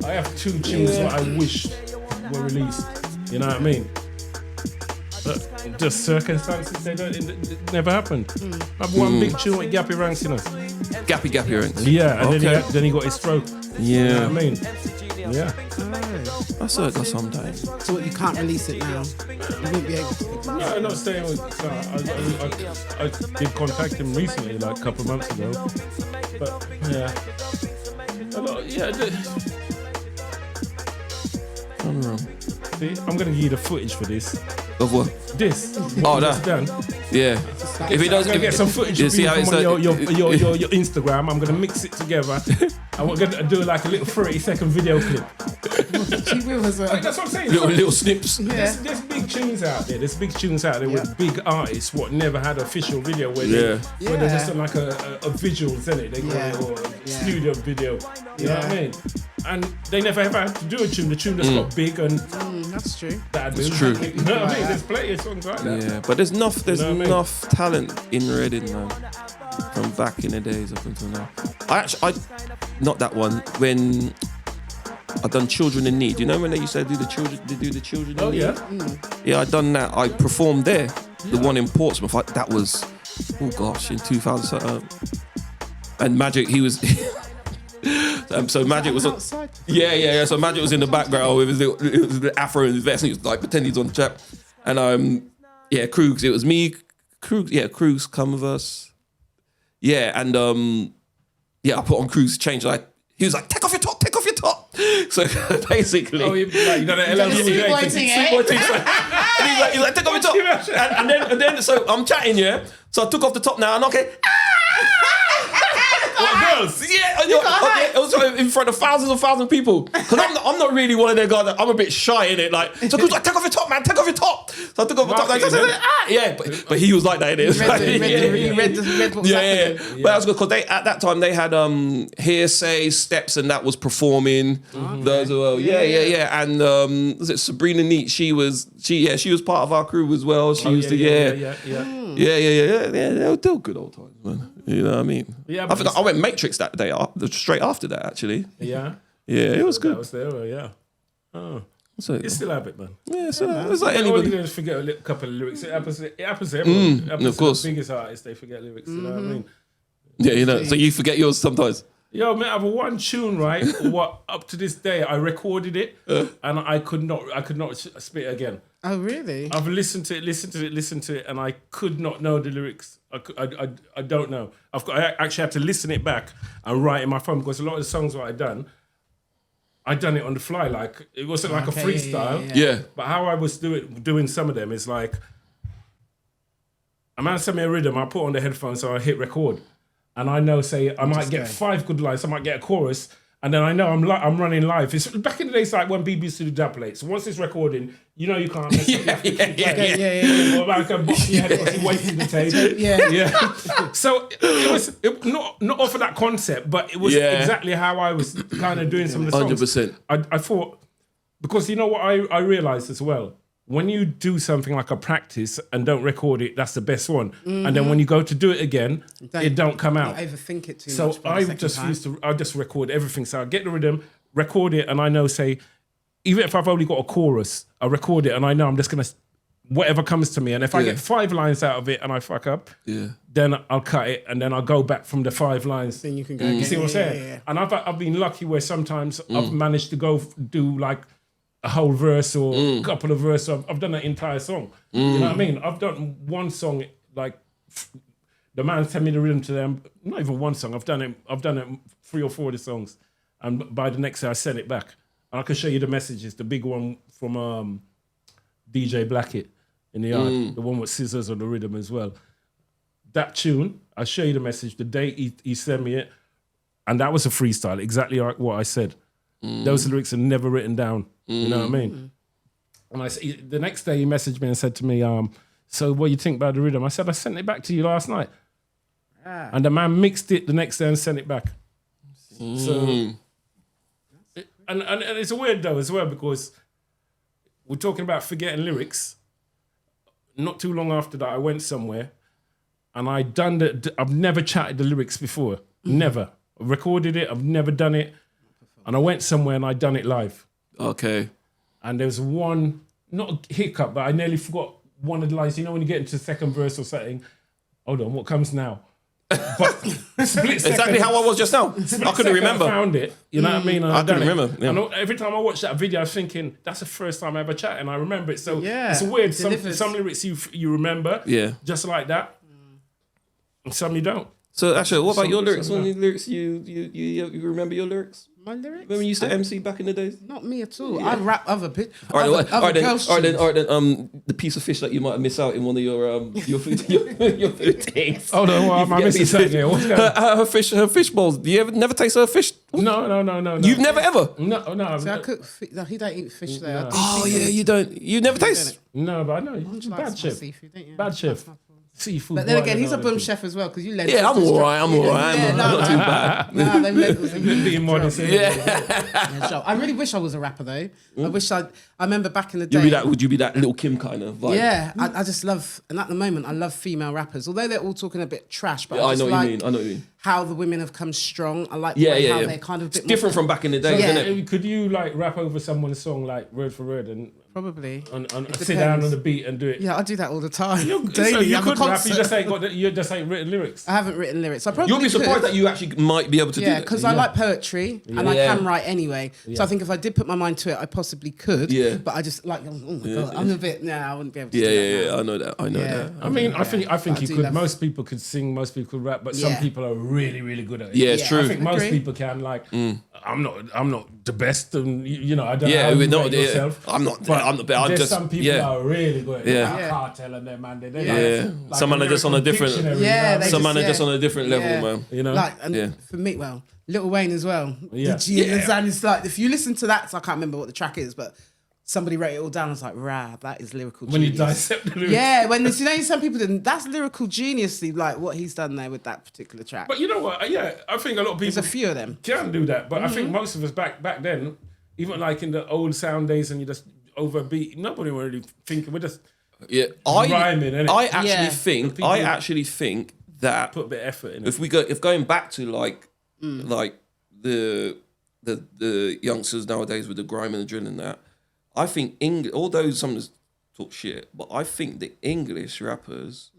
I have 2 tunes that I wished were released. You know what I mean? But just circumstances, it never happened. I have one big tune with Gappy Ranks, you know. Gappy Ranks. Yeah, and then he got his stroke. Yeah. You know what I mean? Yeah. I saw it sometimes. So what, you can't release it now? You won't be able to. No, I'm not staying with. I did contact him recently, like a couple of months ago. But See, I'm gonna give you the footage for this. Of what? This. Oh, that. Done. Yeah. If he does, I'm gonna get some footage of see you how from it's your Instagram. I'm gonna mix it together. And we're gonna do like a little 30-second video clip. That's what I'm saying. Little snips. There's big tunes out there. There's big tunes out there with big artists what never had official video where they're just like a visuals, isn't it? They call it, or studio video. You know what I mean? And they never ever had to do a tune. The tune just got big and that's true. That's true. You know what I mean? There's plenty of songs like that. Yeah, but there's enough talent in Reading, man. From back in the days up until now. I not that one. When I done Children in Need. You know when they used to do the Children in Need? Yeah, I done that. I performed there. The one in Portsmouth. That was, in 2000. And Magic, he was. So Magic was on. Yeah. So Magic was in the background with his afro and his vest, and he was like pretending he's on the chat. And Krugs, it was me, Krugs, convos. Yeah, and I put on Krugs' change. Like he was like, take off your top. So basically, you know that and he's like, take off your top. And then, so I'm chatting, yeah. So I took off the top now, and okay. What, girls? Yeah, it was in front of thousands of people. Because I'm not really one of their guys. I'm a bit shy in it. Like, so like, take off your top, man. Take off your top. So I took off my top. Like, but he was like that. He read what was happening. But that was good because at that time they had Hearsay, Steps, and that was performing. Those well. Yeah. And was it Sabrina Neat? She was part of our crew as well. She used to Yeah. They were good old times, man. You know what I mean? Yeah, I think I went Matrix that day, straight after that, actually. Yeah. Yeah, it was good. That was there, yeah. Oh. So, You still have it, man. yeah, so it's like All anybody. you do is forget a couple of lyrics. It happens to everyone. It happens of course. to the biggest artists, they forget lyrics, you know what I mean? Yeah, you know, so you forget yours sometimes. Yo, man, I have one tune, right? What up to this day I recorded it and I could not spit it again. Oh, really? I've listened to it, and I could not know the lyrics. I don't know. I actually had to listen it back and write in my phone because a lot of the songs what I done it on the fly. Like it wasn't like a freestyle. Yeah. But how I was doing some of them is like a man sent me a rhythm. I put on the headphones, so I hit record, and I know say I might get 5 good lines. I might get a chorus. And then I know I'm running live. It's back in the days like when BBC do dub plates. So once it's recording, you know you can't mess up. Yeah. Or like a box in your head because you're wasting the tape. Yeah. So it was not off of that concept, but it was exactly how I was kind of doing some of the songs. 100%. I thought, because you know what I realised as well? When you do something like a practice and don't record it, that's the best one. And then when you go to do it again, it don't come out. Don't overthink it too So much. I just record everything. So I get the rhythm, record it, and I know, say, even if I've only got a chorus, I record it and I know I'm just gonna whatever comes to me. And if I get 5 lines out of it and I fuck up, then I'll cut it and then I'll go back from the 5 lines. Then you can go. You see what I'm saying? Yeah. And I've been lucky where sometimes I've managed to go do like a whole verse or a couple of verses. I've done an entire song. You know what I mean? I've done one song, like the man sent me the rhythm to them. Not even one song. I've done it 3 or 4 of the songs, and by the next day I sent it back. And I can show you the messages. The big one from DJ Blackett in the yard, the one with scissors on the rhythm as well. That tune, I'll show you the message. The day he sent me it, and that was a freestyle, exactly like what I said. Those lyrics are never written down. You know what I mean? And the next day he messaged me and said to me, so what do you think about the rhythm? I said, I sent it back to you last night. And the man mixed it the next day and sent it back. So, and it's weird though as well because we're talking about forgetting lyrics. Not too long after that, I went somewhere and I've never chatted the lyrics before. Never. I recorded it, I've never done it. And I went somewhere and I done it live. Okay. And there was one, not a hiccup, but I nearly forgot one of the lines. You know when you get into the second verse or something, hold on, what comes now? But split second, exactly how I was just now. I couldn't remember. I found it, you know what I mean? And I couldn't remember. Yeah. And every time I watch that video, I was thinking, that's the first time I ever chat, and I remember it. So it's weird. Some lyrics you remember, just like that, and some you don't. So actually, what about your lyrics? What lyrics you remember your lyrics? My lyrics? When you used to MC back in the days? Not me at all. I rap other bits. All right, then. The piece of fish that you might have missed out in one of your food your food things. Hold on, am I missing something here? What's going on? Her fish balls. Do you ever never taste her fish? No. You've never ever? No. See, I cook. He don't eat fish there. No. Oh yeah, you don't. You never taste. No, but I know. Bad chef. Seafood, don't you? Bad chef. Seafood. But then again, he's a boom chef as well because you lend. Yeah, I'm all right. I'm not too bad. Nah, them lentils. Being modest. Yeah. I really wish I was a rapper though. I wish I remember back in the day. Would you be that Lil Kim kind of vibe? Yeah, I just love, and at the moment I love female rappers. Although they're all talking a bit trash, but I know just what you mean. I know what you mean. How the women have come strong. I like how they're kind of a bit different from back in the day, isn't it? Could you like rap over someone's song like word for word and Probably. And It sit down depends. on the beat and do it. Yeah, I do that all the time. So Daily. you I'm a could rap. concert. You just ain't written lyrics. I haven't written lyrics. I probably You'll be surprised that you actually might be able to do Yeah, that. because I like poetry and I Yeah. can write anyway. So I think if I did put my mind to it, I possibly could. Yeah. But I just like, oh my God, I'm a bit, I wouldn't be able to do Yeah, that. I know that. I know Yeah. that. I mean, I think I you do could. love- Most people could sing. Most people could rap, but some Yeah. people are really, really good at it. Yeah, it's Yeah, true. I think most Agree. people can. Like, I'm not the best, and I don't know Yeah, how we're you not. rate Yeah. yourself. I'm not. But I'm not. I'm there's just. some people Yeah. that are really good. Yeah. Like Yeah. Cartel and them, man. They're Yeah. like Some man are just on a different- dictionary, Yeah, they Some just- man are just on a different level, Yeah. man. You know? Like, and Yeah. for me, well, Lil Wayne as well. Yeah. Did you understand? It's like, if you listen to that, so I can't remember what the track is, but somebody wrote it all down. I was like, rah, that is lyrical when you genius. dissect the lyrics. Yeah, when there's, some people didn't. That's lyrical geniusly, like what he's done there with that particular track. But you know what? Yeah, I think a lot of There's people a few of them. can do that. But I think most of us back then, even like in the old sound days, and you just overbeat. Nobody were really thinking. We're just Yeah, rhyming, innit? I actually Yeah. think. People- I actually think that put a bit of effort in it. if going back to like the youngsters nowadays with the grime and the drill and that, I think although some of us talk shit, but I think the English rappers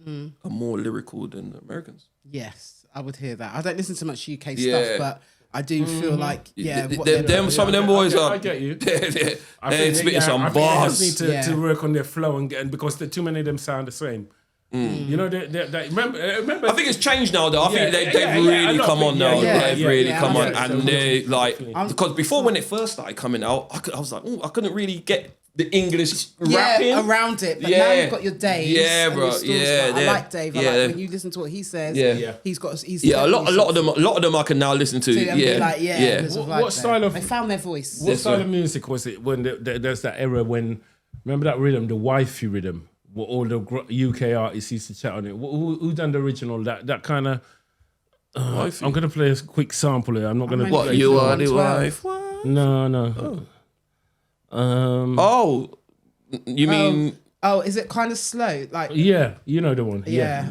are more lyrical than the Americans. Yes, I would hear that. I don't listen to much UK Yeah. stuff, but I do feel like, what Them- they're doing. some of them boys I are. get you. They're I think spitting I some think they bars. just need Yeah. to work on their flow and get, because too many of them sound the same. You know, they remember. I think it's changed now, though. I Yeah, think they've yeah, really a lot come of on people- now. yeah, They've yeah, really yeah, come I on, think and so. they like Definitely. because before when it first started coming out, I was like, I couldn't really get the English rapping. Yeah, around it. But now Yeah. you've got your Dave. Yeah, and bro. your Stalls, Yeah, but I yeah. like Dave. I Yeah. like when you listen to what he says. Yeah. Yeah. He's got. He's Yeah, a lot definitely of them I can now listen to. sort of- and be Yeah, like, yeah. there's a What vibe style there. of- They found their voice. What Yes, style sir. of music was it when there's that era when, remember that rhythm, the wifey rhythm, what all the UK artists used to chat on it? Who done the original? That kind of. I'm gonna play a quick sample here. I'm not gonna. What, play You it. are the 112. wife. No. Oh, you mean? Oh, is it kind of slow? Like Yeah, you know the one. Yeah.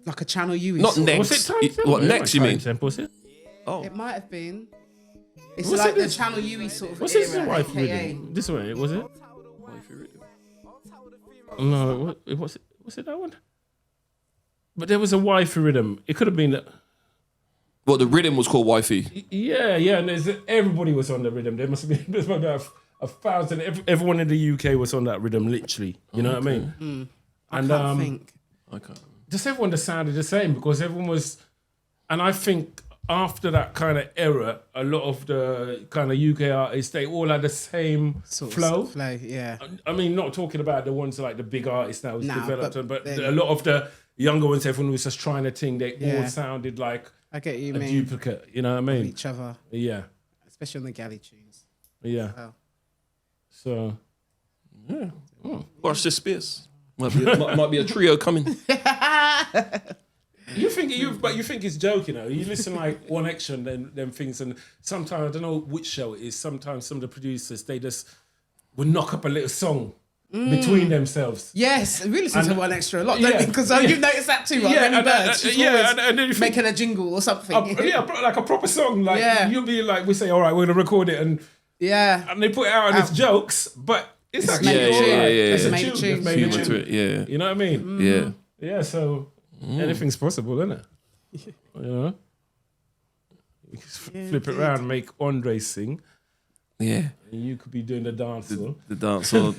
like a Channel U. Not sort of- next. Was it Time Tempo? What It next? wasn't You Time mean? Tempo, was it? It might have been. It's What's like it the this- Channel U sort of What's era, this wife AKA. rhythm? This one, was it? No, was it that one? But there was a wifey rhythm. It could have been. Well, the rhythm was called Wifey. Yeah, and everybody was on the rhythm. There must have been about a thousand. Everyone in the UK was on that rhythm, literally. You know what I mean? And I think. Okay. just everyone just sounded the same because everyone was. And I think after that kind of era, a lot of the kind of UK artists, they all had the same Sort of flow. Flow, yeah. I mean, not talking about the ones like the big artists that was Nah, developed, but but then- a lot of the younger ones, everyone was just trying to think. They Yeah. all sounded like I get you, a mean. duplicate. You know what I mean? Each other, Yeah, especially on the galley tunes. yeah. Oh. So Watch this space. Might be a trio coming. you think it's joking, though. You listen like One Extra and them things, and sometimes I don't know which show it is. Sometimes some of the producers they just would knock up a little song between themselves. Yes, we listen to One Extra a lot, Yeah, don't we? Because yeah. you've noticed that too, right? Yeah, Remy and, Bird, she's yeah, always and then you think, making a jingle or something. like a proper song. Like Yeah. you'll be like, we say, all right, we're gonna record it, and yeah. they put it out and it's jokes, but it's actually made a all tune. right. Yeah, It's yeah, a yeah. tune. They've made a Humour to tune. it, yeah. You know what I mean? Yeah. Yeah. So anything's possible, isn't it? You know. You can flip it around, make Andre sing, Yeah. and you could be doing the dance. The dance or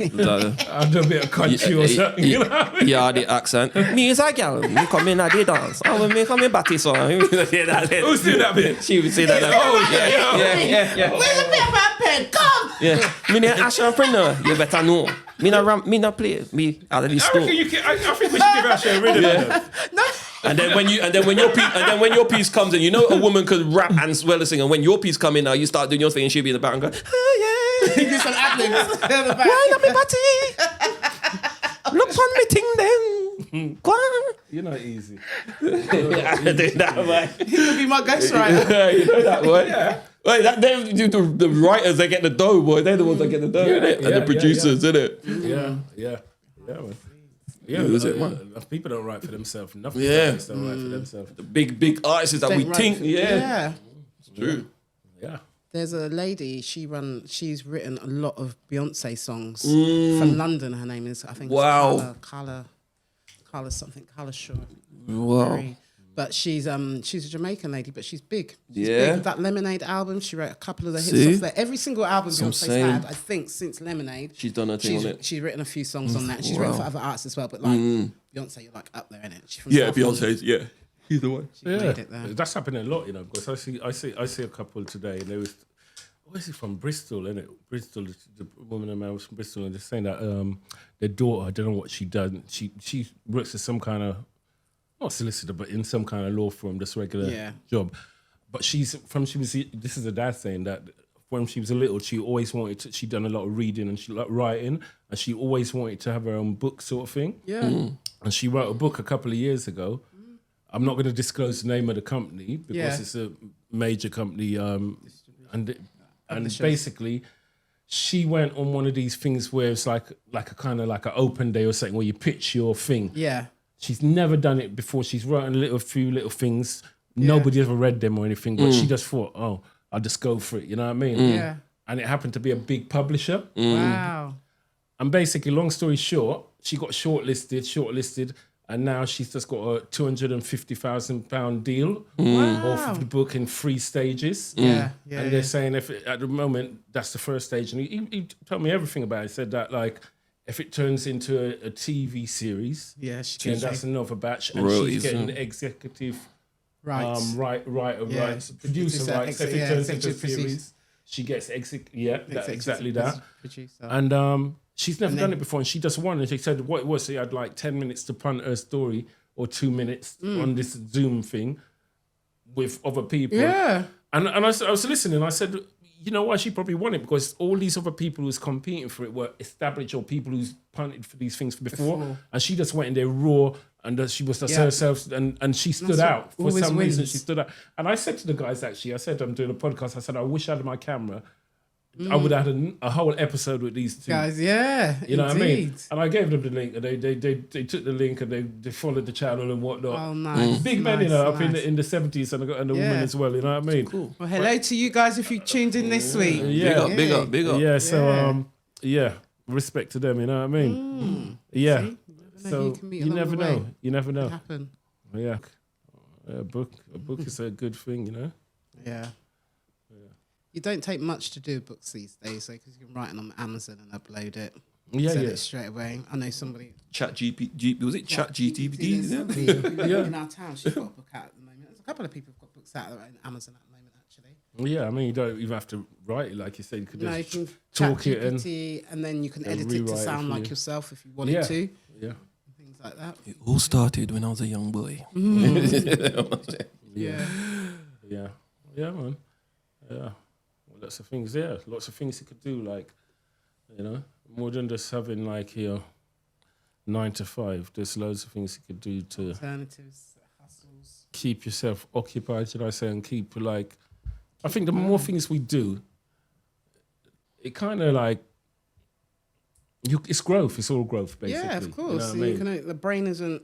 I'll do a bit of country or something. You know what I mean? yeah, the accent. Me is a girl. Me come in at the dance. I will make me batty song. Who's doing that bit? She would say that. Oh yeah. Yeah. Where's the paper pen? Come! Yeah. Me a entrepreneur. You better know. Me not play. Me out of the I store. reckon I think we should give Asher a rhythm. Yeah. No. And then when your piece comes in, you know a woman could rap and well sing, and when your piece come in now, you start doing your thing, and she'll be in the background going, oh yeah. Do some ad-libs. Why not me batty? Look on me ting then. Go on. You're not easy. I do that, man. He could be my ghostwriter. Yeah, you know that, boy. Yeah. Wait, the writers, they get the dough, boy. They're the ones that get the dough, innit? And the producers, innit? Yeah, man. Yeah, Who is it, man? People don't write for themselves. Nothing. Yeah. Don't write for themselves. The big artists that we think, yeah. Yeah. It's true. Yeah. There's a lady. She's written a lot of Beyonce songs from London. Her name is, I think, Wow. Carla something. Carla Shaw. Wow. But she's a Jamaican lady, but she's big. She's Yeah. big. That Lemonade album, she wrote a couple of the hits See? off there. Every single album That's what I'm Beyonce's saying. had, I think, since Lemonade. She's done her thing on it. She's written a few songs on that. She's written for other artists as well, but Beyonce, you're like up there, innit? She's from South London. Beyonce's, yeah. He's the one. She made it there. That's happening a lot, you know, because I see a couple today, and they was, where's he from? Bristol, isn't it? Bristol, the woman and man was from Bristol, and they're saying that their daughter, I don't know what she does. She works at some kind of, not solicitor, but in some kind of law firm, just regular job. But this is a dad saying that when she was a little, she always wanted to, she'd done a lot of reading and she liked writing, and she always wanted to have her own book sort of thing. Yeah. And she wrote a book a couple of years ago. I'm not going to disclose the name of the company because it's a major company. And basically, she went on one of these things where it's like a kind of like an open day or something where you pitch your thing. Yeah. She's never done it before. She's written a few little things. Nobody ever read them or anything, but she just thought, oh, I'll just go for it. You know what I mean? Yeah. And it happened to be a big publisher. Wow. And basically, long story short, she got shortlisted, and now she's just got a £250,000 deal off the book in 3 stages. Yeah. And they're saying at the moment, that's the first stage. And he told me everything about it. He said that, like, if it turns into a TV series, then that's another batch. And she's getting executive rights, producer rights. If it turns into a series, she gets exactly that. And she's never done it before, and she just won. And she said what it was, she had like 10 minutes to punt her story or 2 minutes on this Zoom thing with other people. Yeah. And I was listening. I said, you know why she probably won it? Because all these other people who's competing for it were established or people who's punted for these things before. And she just went in there raw, and she was just herself, and she stood out. For some reason, she stood out. And I said to the guys, actually, I said, I'm doing a podcast, I said, I wish I had my camera. I would have had a whole episode with these two guys. Yeah, you know what I mean. And I gave them the link, and they took the link and they followed the channel and whatnot. Oh, nice, big men, you know, up in the 70s, and the women as well. You know what I mean. Cool. Well, hello to you guys if you tuned in this week. Big up. Yeah. So respect to them. You know what I mean. Yeah. So you never know. You never know. Happen. Yeah. A book is a good thing, you know. Yeah. You don't take much to do books these days, because you can write it on Amazon and upload it. Sell it straight away. I know somebody. ChatGPT, was it ChatGPT? In our town, she's got a book out at the moment. There's a couple of people who've got books out on Amazon at the moment, actually. Yeah, I mean, you don't even have to write it, like you said. You could just you can talk it and then you can edit it to sound like yourself if you wanted to. Yeah. Things like that. It all started when I was a young boy. Yeah, man. Yeah. Lots of things, lots of things you could do, like, you know, more than just having like your 9 to 5. There's loads of things you could do to alternatives, hustles, keep yourself occupied, should I say, and keep like. I think the more things we do, it kind of like it's growth. It's all growth, basically. Yeah, of course. You know what I mean? The brain isn't.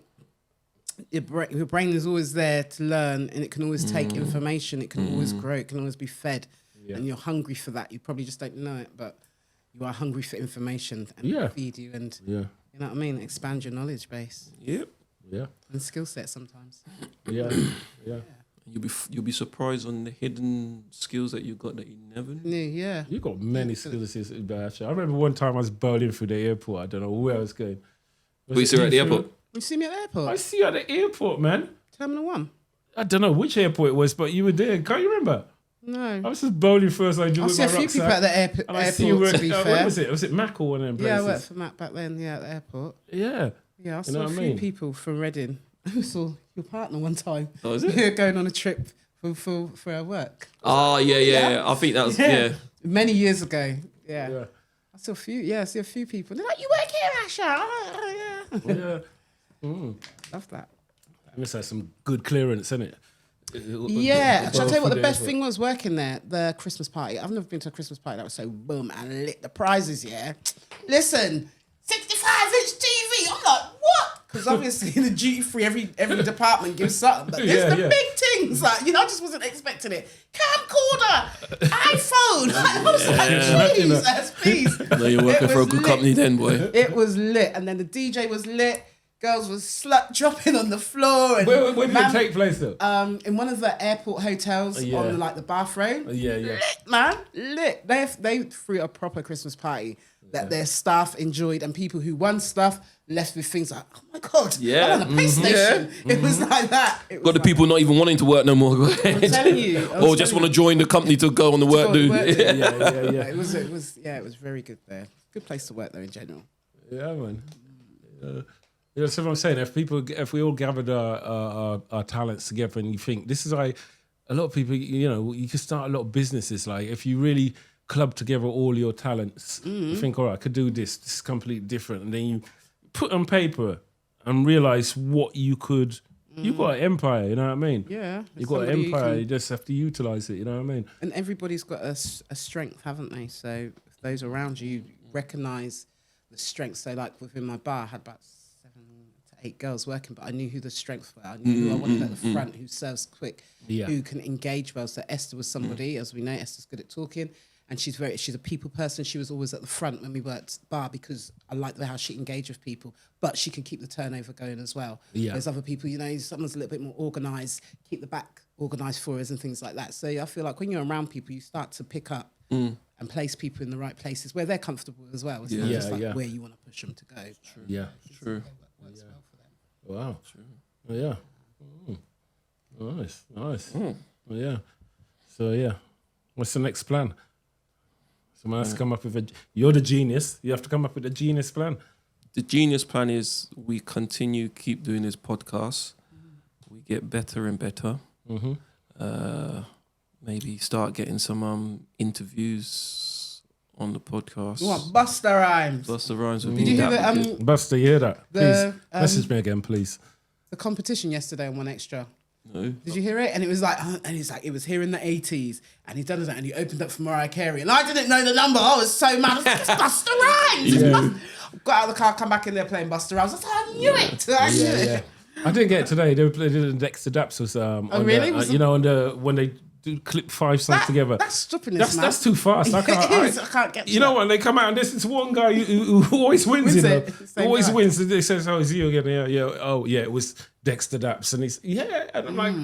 Your brain is always there to learn, and it can always take information. It can always grow. It can always be fed. Yeah. And you're hungry for that. You probably just don't know it, but you are hungry for information and feed you and you know what I mean? Expand your knowledge base. Yep. Yeah. And skill set sometimes. Yeah. You'll be surprised on the hidden skills that you got that you never knew. Yeah. You got many skills. I remember one time I was bowling through the airport. I don't know where I was going. You see her at the airport? You see me at the airport? I see you at the airport, man. Terminal 1. I don't know which airport it was, but you were there. Can't you remember? No. I was just bowling first. I see a few people at the airport, to be fair. Where was it? Was it Mac or one of them places? Yeah, I worked for Mac back then, at the airport. Yeah. Yeah, I saw a few people from Reading. I saw your partner one time. Oh, is it? Going on a trip for our work. Oh, yeah. I think that was, Many years ago. Yeah. I saw a few people. They're like, you work here, Asha? Oh, yeah. Love that. You must have some good clearance, innit? Yeah. Shall I tell you what the best thing was working there? The Christmas party. I've never been to a Christmas party that was so boom and lit. The prizes, Listen, 65-inch TV. I'm like, what? Because Because obviously in the duty free, every department gives something. But there's big things. Like, I just wasn't expecting it. Camcorder, iPhone. I was like, Jesus, please. No, you're working for a good company then, boy. It was lit. And then the DJ was lit. Girls was slut dropping on the floor. And where did it take place though? In one of the airport hotels on the bathroom. Lit, man, lit. They threw a proper Christmas party that their staff enjoyed, and people who won stuff left with things like, oh my God, I'm on a PlayStation. It was like that. Got the people not even wanting to work no more. I'm telling you. Or just want to join the company to go on the work, dude. Yeah. It was very good there. Good place to work though in general. Yeah, man. That's what I'm saying. If we all gathered our talents together, and you think this is like a lot of people, you can start a lot of businesses. Like if you really club together all your talents, you think, all right, I could do this. This is completely different, and then you put on paper and realize what you could. You've got an empire, you know what I mean? Yeah, you've got an empire. You just have to utilize it, you know what I mean? And everybody's got a strength, haven't they? So if those around you recognize the strengths. So like within my bar, I had about 7 to 8 girls working, but I knew who the strengths were. I knew who I wanted at the front, who serves quick, who can engage well. So Esther was somebody, as we know, Esther's good at talking, and she's a people person. She was always at the front when we worked bar because I liked how she engaged with people, but she could keep the turnover going as well. Yeah. There's other people, someone's a little bit more organised, keep the back organised for us and things like that. So I feel like when you're around people, you start to pick up and place people in the right places where they're comfortable as well. It's not just where you want to push them to go. True. Yeah. True. Works well for them. Wow. True. Yeah. Nice. Yeah. So what's the next plan? Someone has to come up with you're the genius. You have to come up with a genius plan. The genius plan is we keep doing this podcast. We get better and better. Maybe start getting some interviews on the podcast. You want Busta Rhymes? Busta Rhymes would Did be you hear that? Busta, you hear that? Please message me again, please. The competition yesterday on One Extra. No. Did you hear it? And it was like, it was here in the 80s, and he done that, and he opened up for Mariah Carey, and I didn't know the number. I was so mad. I was like, it's Busta Rhymes. Got out of the car, come back in there playing Busta Rhymes. I was like, I knew it. I knew it. I didn't get it today. They did it in Dexter Daps was really? When they do clip 5 songs together. That's stupidness, man. That's too fast. I can't get. You know what? They come out and there's this one guy who always wins. Who always wins. They says, "Oh, it's you again." Yeah. Oh, yeah. It was Dexter Daps, and he's and I'm like,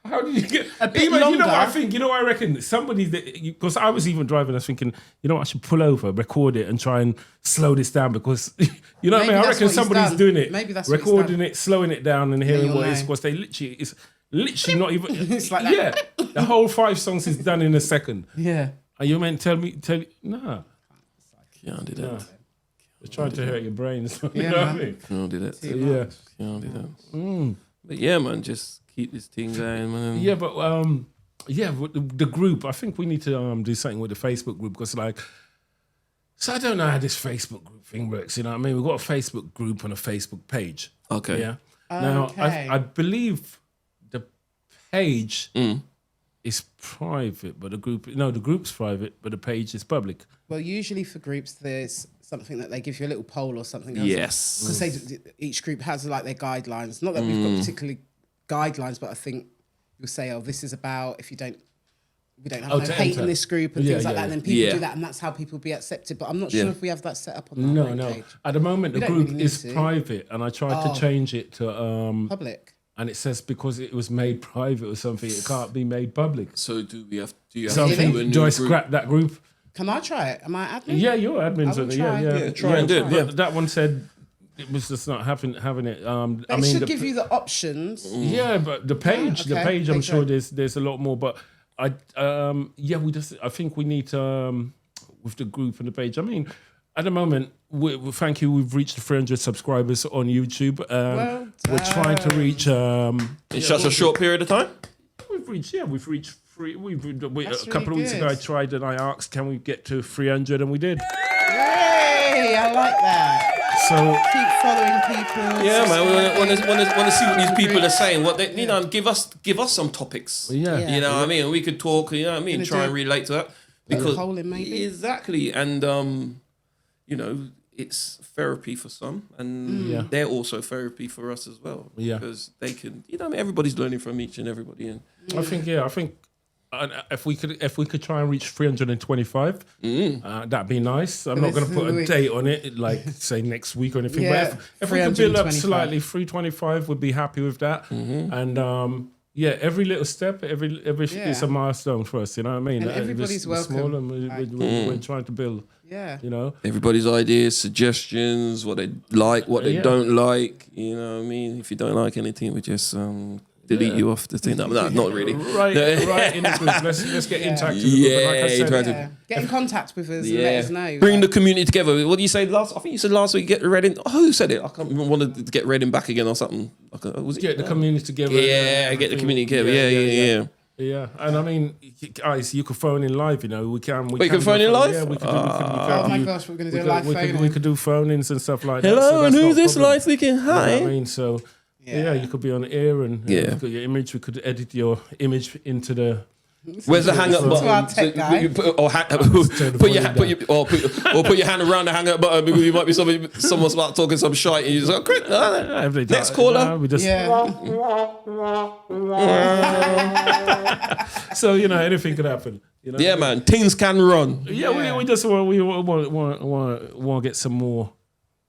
how did you get? You know what I think? You know what I reckon? Somebody because I was even driving. I was thinking, I should pull over, record it, and try and slow this down because you know what I mean. I reckon somebody's doing it. Maybe that's recording it, slowing it down, and hearing what it is. Because they literally not even. It's like that. Yeah, the whole 5 songs is done in a second. Yeah. Are you meant to tell you? Nah. Can't do that. They're trying to hurt your brains. Yeah, you know what I mean? Can't do that. Yeah. Can't do that. But yeah, man, just keep this thing going, man. Yeah, but the group. I think we need to do something with the Facebook group because so I don't know how this Facebook group thing works. You know what I mean? We've got a Facebook group and a Facebook page. Okay. Yeah. Now I believe the page is private, but the group's private, but the page is public. Well, usually for groups, there's something that they give you a little poll or something else. Yes. Because each group has like their guidelines. Not that we've got particularly guidelines, but I think you'll say, this is about if we don't have no hate in this group and things like that. And then people do that, and that's how people be accepted. But I'm not sure if we have that set up on that page. At the moment, the group is private, and I tried to change it to public. And it says because it was made private or something, it can't be made public. So do you have to do I scrap that group? Can I try it? Am I admin? Yeah, you're admin. Try and do it. Yeah. That one said it was just not having it. They should give you the options. Yeah, but the page, I'm sure there's a lot more. But I think we need to with the group and the page. I mean, at the moment, thank you. We've reached 300 subscribers on YouTube. We're trying to reach. In such a short period of time. We've reached 3. A couple of weeks ago, I tried and I asked, "Can we get to 300?" And we did. Yay! I like that. So keep following people. Yeah, man. We want to see what these people are saying. What they, give us some topics. Yeah. You know what I mean? We could talk. You know what I mean? Try and relate to that. Because polling maybe exactly, and it's therapy for some, and they're also therapy for us as well. Yeah, because they can, you know, I mean, everybody's learning from each and everybody. And I think if we could try and reach 325, that'd be nice. I'm not going to put a date on it, like say next week or anything. But if we could build up slightly, 325, we'd be happy with that. And every little step, every it's a milestone for us. You know what I mean? And everybody's welcome. Small and we're trying to build. Yeah, you know, everybody's ideas, suggestions, what they like, what they don't like. You know what I mean? If you don't like anything, we just delete you off the thing. No, not really. Right in the group. Let's get interactive. Yeah, like I said, get in contact with us and let us know. Bring the community together. What do you say last? I think you said last week. Get Reading. Oh, who said it? I can't remember. Wanted to get Reading back again or something. Was it? Get the community together. Yeah, get the community together. Yeah. Yeah, and I mean, guys, you could phone in live. You know, we can. We can phone in live. Yeah, we can. Oh my gosh, we're going to do a live phone. We could do phone-ins and stuff like that. Hello, and who's this live speaking? Hi. You know what I mean, so you could be on air and you've got your image. We could edit your image into the. Where's the hang up button? Our tech guy. Put your hand around the hang up button because you might be someone's about talking some shite and you just go, next caller. We just so you know anything could happen. You know? Yeah, man, things can run. Yeah, we just want to get some more.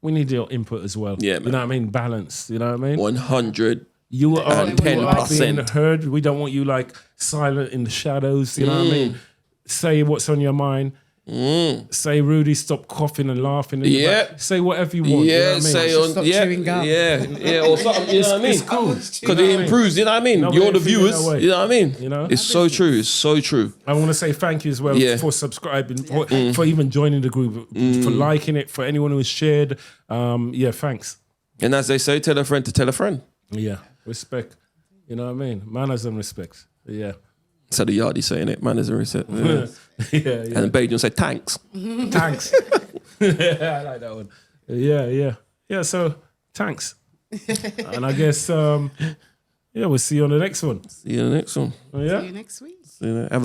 We need your input as well. Yeah, man. You know what I mean? Balance. You know what I mean? 100. You are 10% being heard. We don't want you like silent in the shadows. You know what I mean? Say what's on your mind. Say, Rudie, stop coughing and laughing. Say whatever you want. Yeah, you know what I mean? say on. Stop chewing gum. Yeah, or something. You know what I mean? It's cool because it improves. You know what I mean? You're the viewers. You know what I mean? You know, it's so true. It's so true. I want to say thank you as well for subscribing, for even joining the group, for liking it, for anyone who has shared. Thanks. And as they say, tell a friend to tell a friend. Yeah, respect. You know what I mean? Manners and respect. Yeah. So the yardie saying it, manners and respect. Yeah. And the Belgian say thanks. Thanks. I like that one. Yeah, so thanks. And I guess, we'll see you on the next one. See you on the next one. Yeah. See you next week. Have a